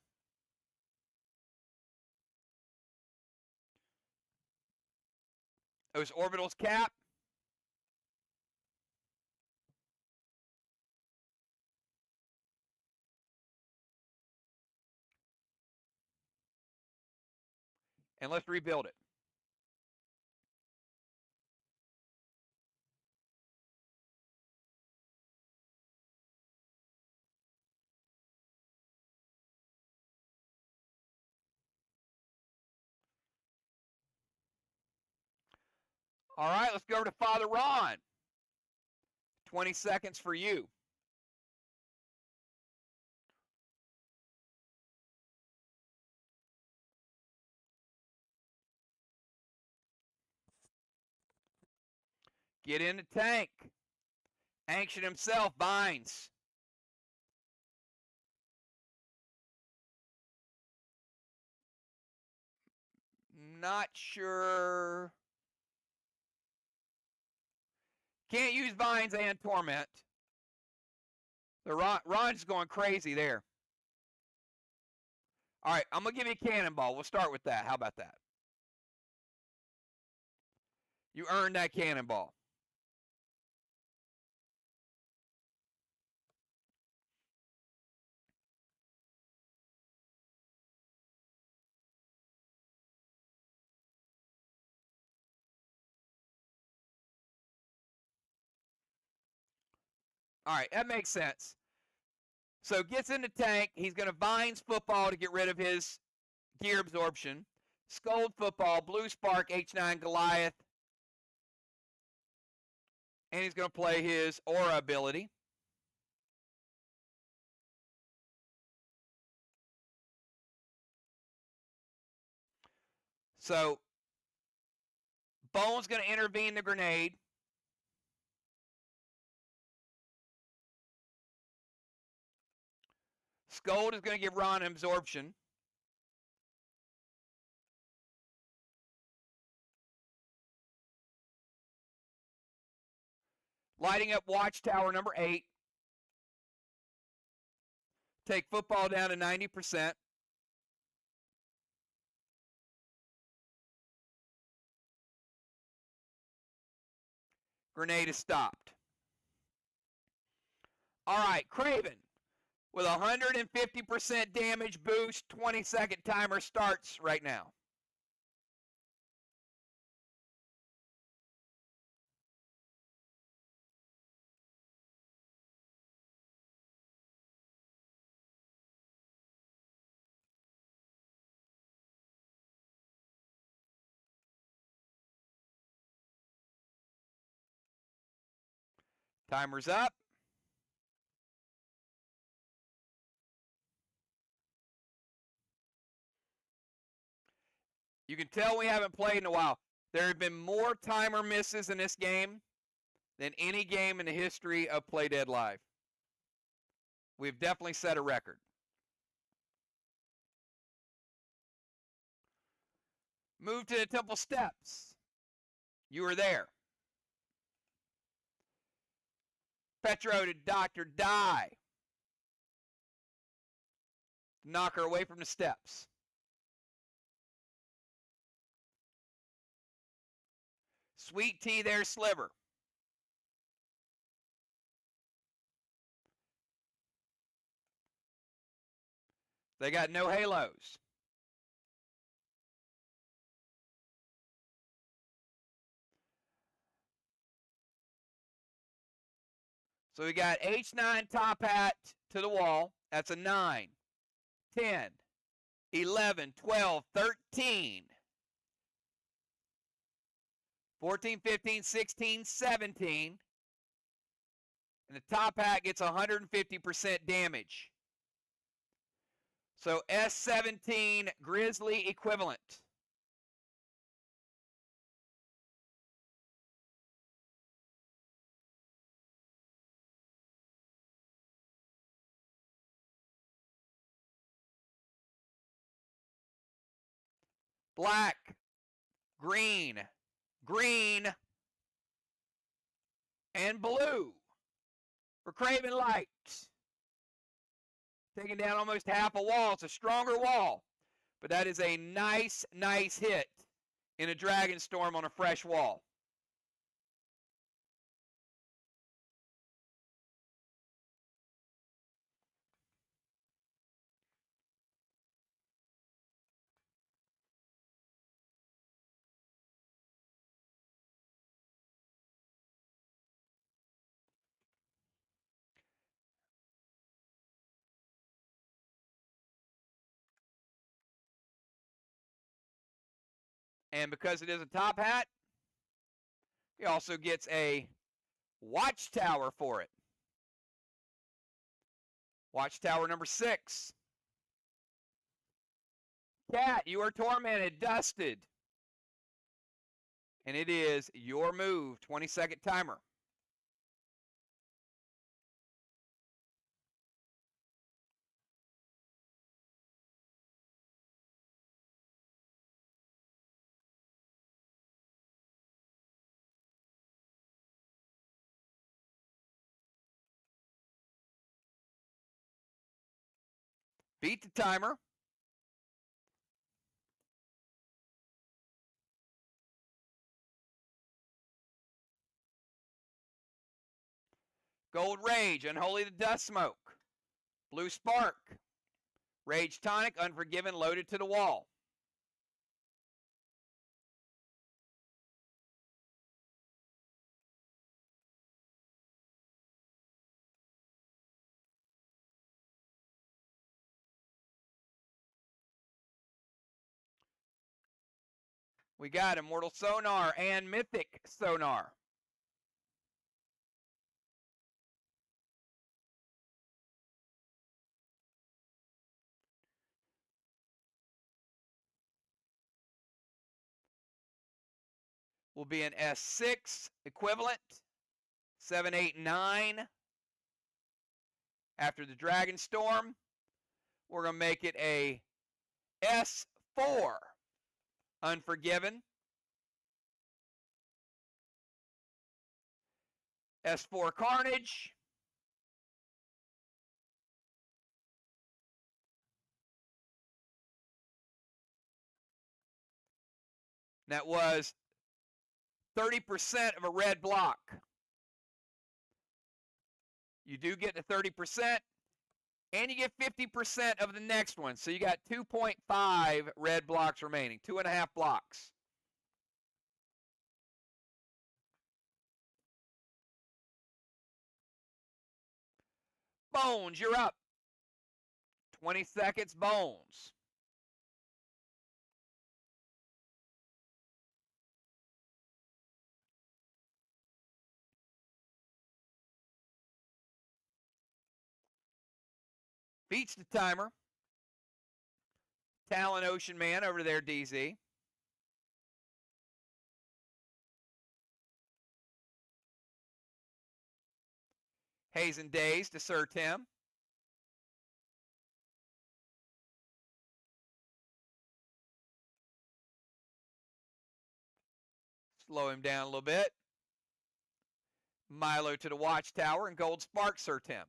Those orbitals cap. And let's rebuild it. All right, let's go over to Father Ron. 20 seconds for you. Get in the tank. Ancient himself, Vines. Not sure. Can't use Vines and Torment. Ron's going crazy there. All right, I'm going to give you a cannonball. We'll start with that. How about that? You earned that cannonball. All right, that makes sense. So gets in the tank. He's going to Vines football to get rid of his gear absorption. Scold football, Blue Spark, H9 Goliath. And he's going to play his Aura ability. So Bone's going to intervene the grenade. Scold is going to give Ron absorption. Lighting up Watchtower number 8. Take football down to 90%. Grenade is stopped. All right, Craven with 150% damage boost. 20-second timer starts right now. Timer's up. You can tell we haven't played in a while. There have been more timer misses in this game than any game in the history of Play Dead Live. We've definitely set a record. Move to the temple steps. You were there. Petro to Dr. Die. Knock her away from the steps. Sweet tea there, Sliver. They got no halos. So we got H9 top hat to the wall. That's a 9, 10, 11, 12, 13, 14, 15, 16, 17. And the top hat gets 150% damage. So S17 Grizzly equivalent. Black, green, green, and blue for Craven Light. Taking down almost half a wall. It's a stronger wall, but that is a nice, nice hit in a Dragon Storm on a fresh wall. And because it is a top hat, he also gets a watchtower for it. Watchtower number 6. Cat, you are tormented, dusted. And it is your move, 20-second timer. Beat the timer. Gold Rage, Unholy the Dust Smoke. Blue Spark. Rage Tonic, Unforgiven, loaded to the wall. We got Immortal Sonar and Mythic Sonar. Will be an S6 equivalent. 7, 8, 9. After the Dragon Storm, we're going to make it a S4 Unforgiven. S4 Carnage. That was 30% of a red block. You do get the 30%, and you get 50% of the next one. So you got 2.5 red blocks remaining, 2.5 blocks. Bones, you're up. 20 seconds, Bones. Beats the timer. Talon Ocean Man over there, DZ. Hazen Days to Sir Tim. Slow him down a little bit. Milo to the Watchtower and Gold Spark, Sir Tim.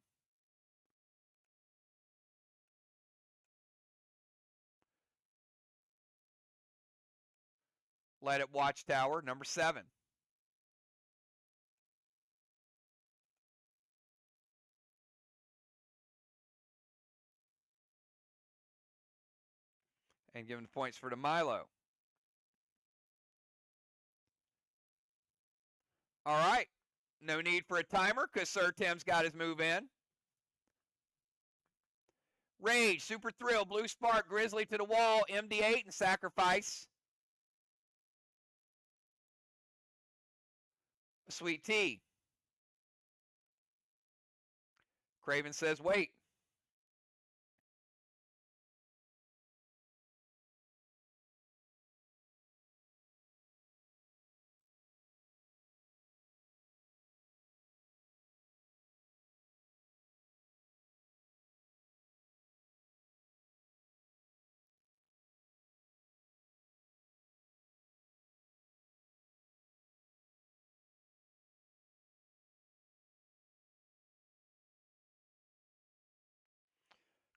Light Up Watchtower, number 7. And give him the points for the Milo. All right. No need for a timer because Sir Tim's got his move in. Rage, Super Thrill, Blue Spark, Grizzly to the wall, MD8, and Sacrifice. Sweet Tea. Craven says wait.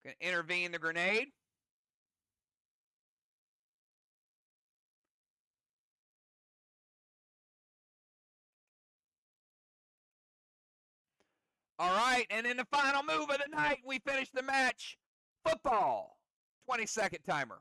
Gonna intervene the grenade. All right, and in the final move of the night, we finish the match. Football. 20-second timer.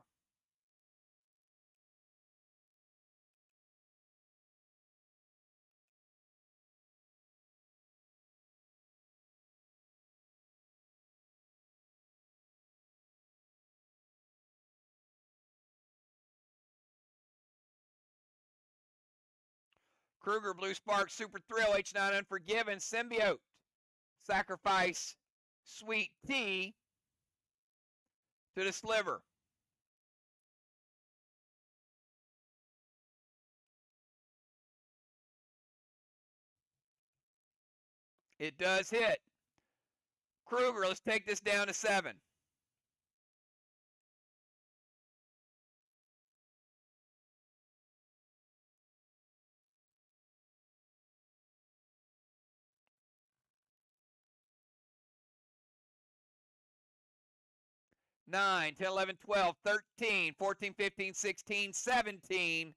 Kruger, Blue Spark, Super Thrill, H9 Unforgiven, Symbiote, Sacrifice, Sweet Tea to the Sliver. It does hit. Kruger, let's take this down to 7. Nine, 10, 11, 12, 13, 14, 15, 16, 17.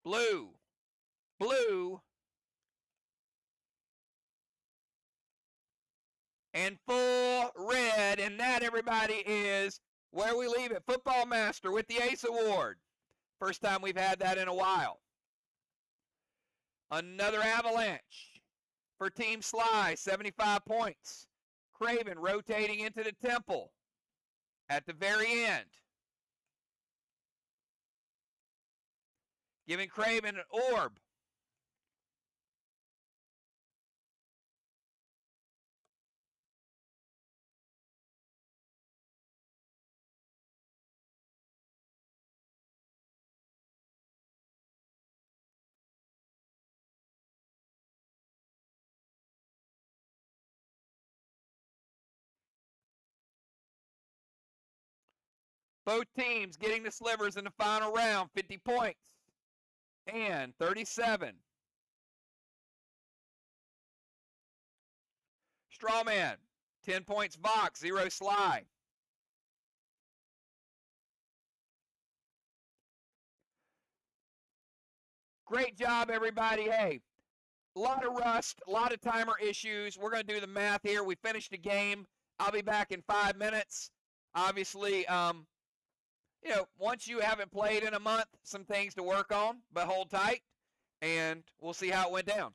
Blue, blue, and full red. And that, everybody, is where we leave it. Football Master with the Ace Award. First time we've had that in a while. Another avalanche for Team SLY, 75 points. Craven rotating into the temple at the very end. Giving Craven an orb. Both teams getting the slivers in the final round, 50 points and 37. Strawman, 10 points VOX, 0 SLY. Great job, everybody. Hey, a lot of rust, a lot of timer issues. We're going to do the math here. We finished the game. I'll be back in 5 minutes. Obviously, once you haven't played in a month, some things to work on, but hold tight, and we'll see how it went down.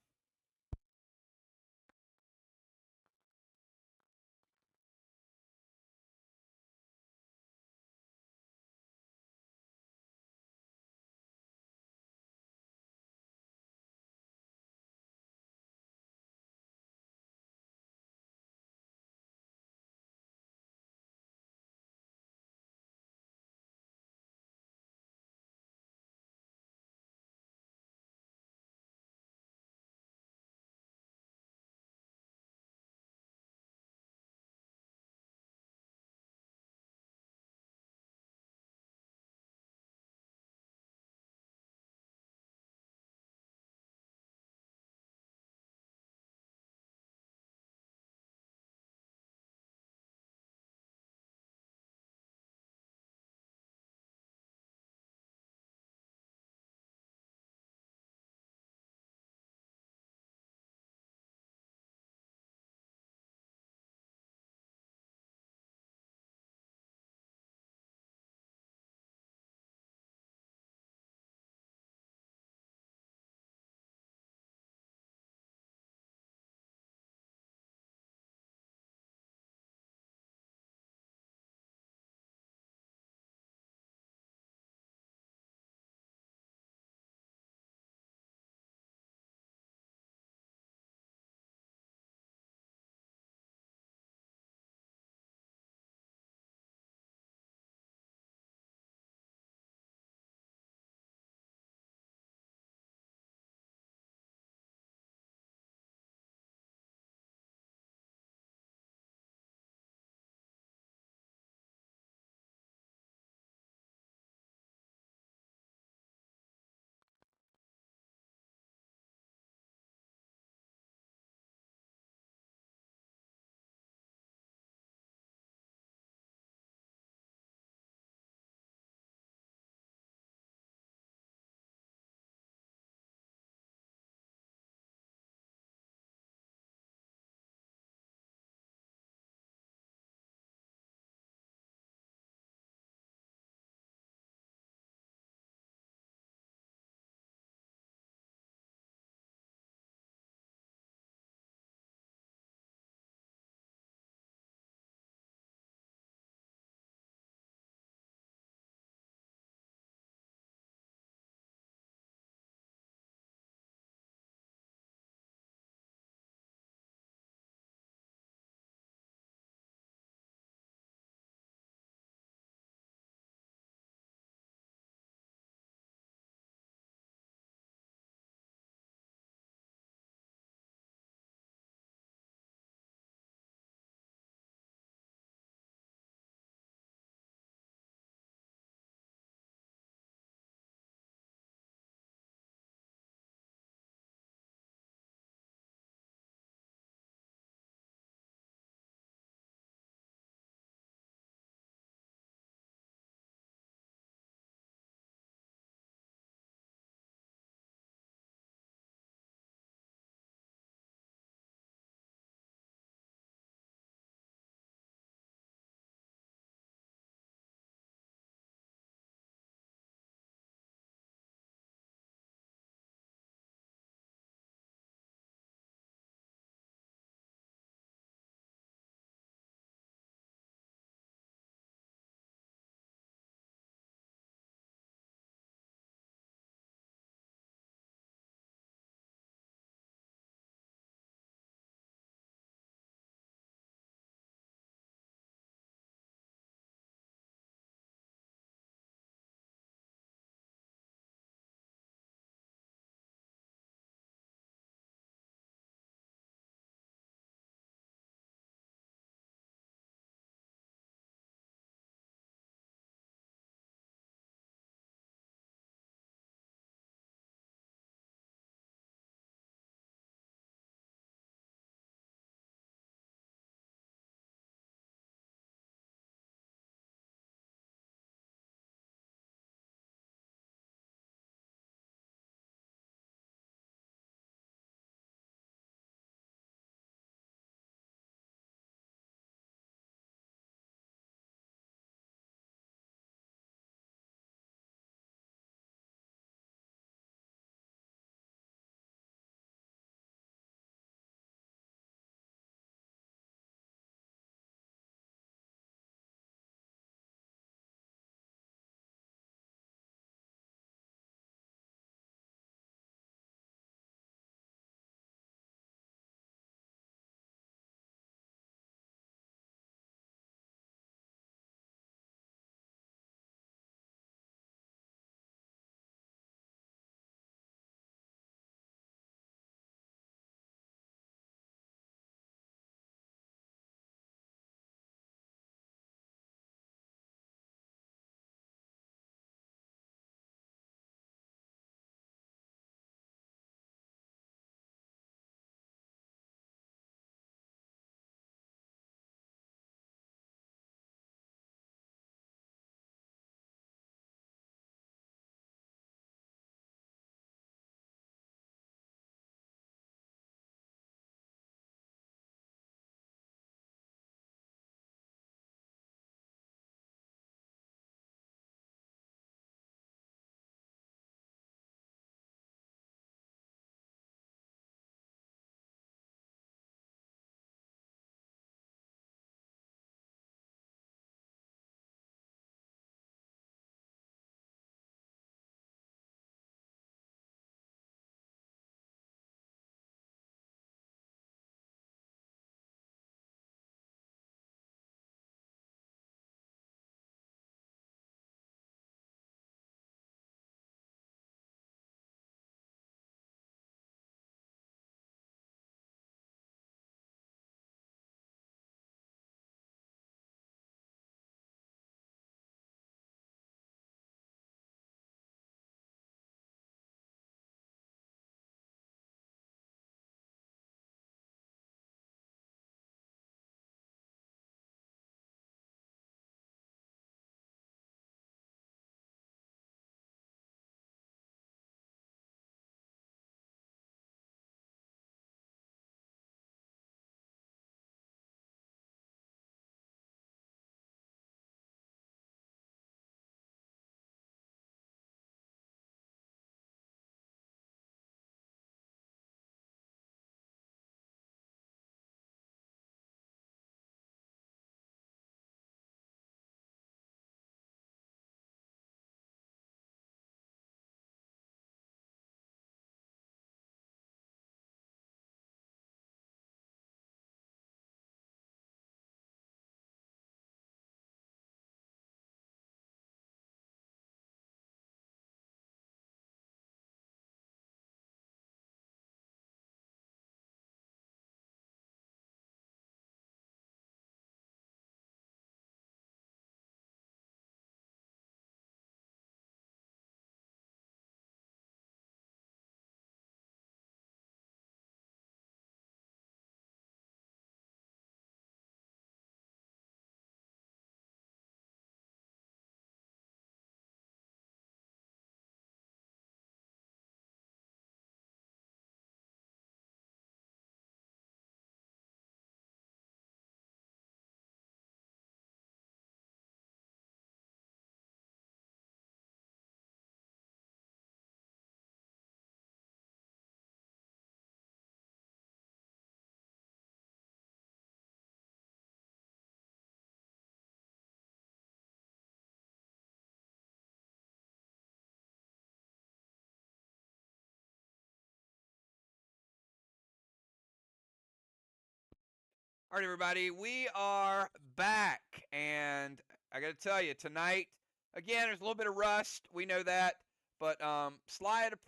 All right, everybody, we are back, and I got to tell you, tonight, again, there's a little bit of rust. We know that, but SLY had a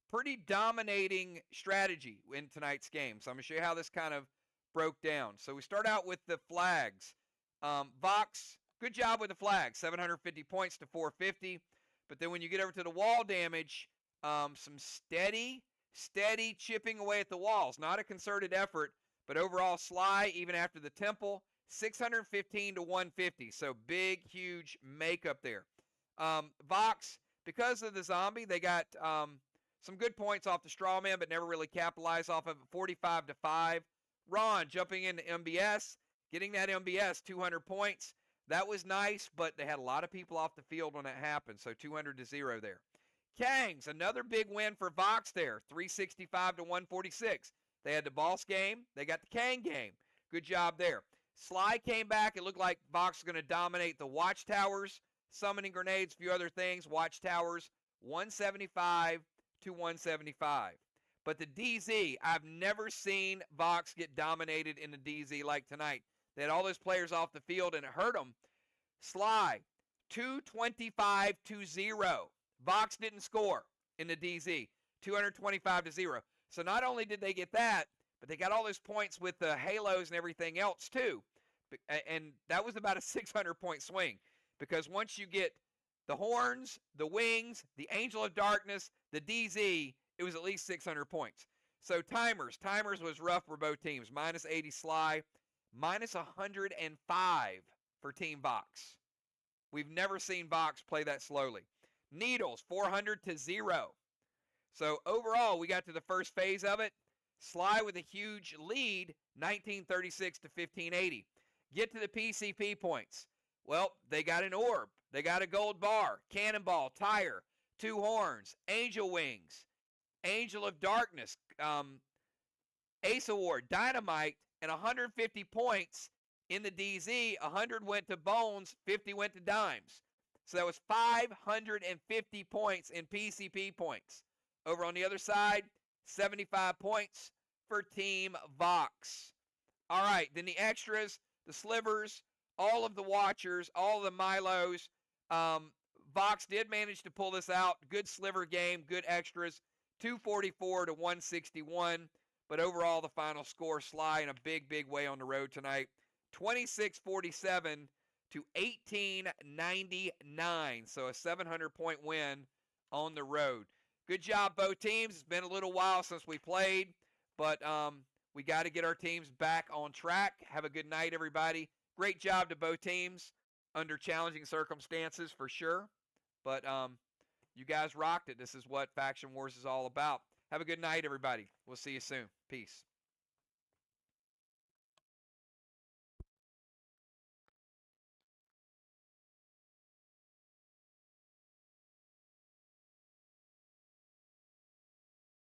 pretty dominating strategy in tonight's game. So I'm going to show you how this kind of broke down. So we start out with the flags. VOX, good job with the flags, 750 points to 450. But then when you get over to the wall damage, some steady chipping away at the walls. Not a concerted effort. But overall, SLY, even after the temple, 615 to 150. So big, huge makeup there. VOX, because of the zombie, they got some good points off the straw man, but never really capitalized off of it. 45 to 5. Ron jumping into MBS, getting that MBS, 200 points. That was nice, but they had a lot of people off the field when that happened. So 200 to 0 there. Kangs, another big win for VOX there, 365 to 146. They had the boss game. They got the Kang game. Good job there. SLY came back. It looked like VOX was going to dominate the watchtowers, summoning grenades, a few other things. Watchtowers, 175 to 175. But the DZ, I've never seen VOX get dominated in the DZ like tonight. They had all those players off the field, and it hurt them. SLY, 225 to 0. VOX didn't score in the DZ, 225 to 0. So not only did they get that, but they got all those points with the halos and everything else too. And that was about a 600-point swing, because once you get the horns, the wings, the Angel of Darkness, the DZ, it was at least 600 points. So timers was rough for both teams. Minus 80 SLY, minus 105 for Team VOX. We've never seen VOX play that slowly. Needles, 400 to 0. So overall, we got to the first phase of it. SLY with a huge lead, 1936 to 1580. Get to the PCP points. Well, they got an orb. They got a gold bar, cannonball, tire, 2 horns, angel wings, Angel of Darkness, Ace Award, dynamite, and 150 points in the DZ. 100 went to bones, 50 went to dimes. So that was 550 points in PCP points. Over on the other side, 75 points for Team VOX. All right, then the extras, the slivers, all of the watchers, all of the Milos. VOX did manage to pull this out. Good sliver game, good extras, 244 to 161. But overall, the final score, SLY in a big way on the road tonight, 2647 to 1899. So a 700-point win on the road. Good job, both teams. It's been a little while since we played, but we got to get our teams back on track. Have a good night, everybody. Great job to both teams under challenging circumstances for sure. But you guys rocked it. This is what Faction Wars is all about. Have a good night, everybody. We'll see you soon. Peace.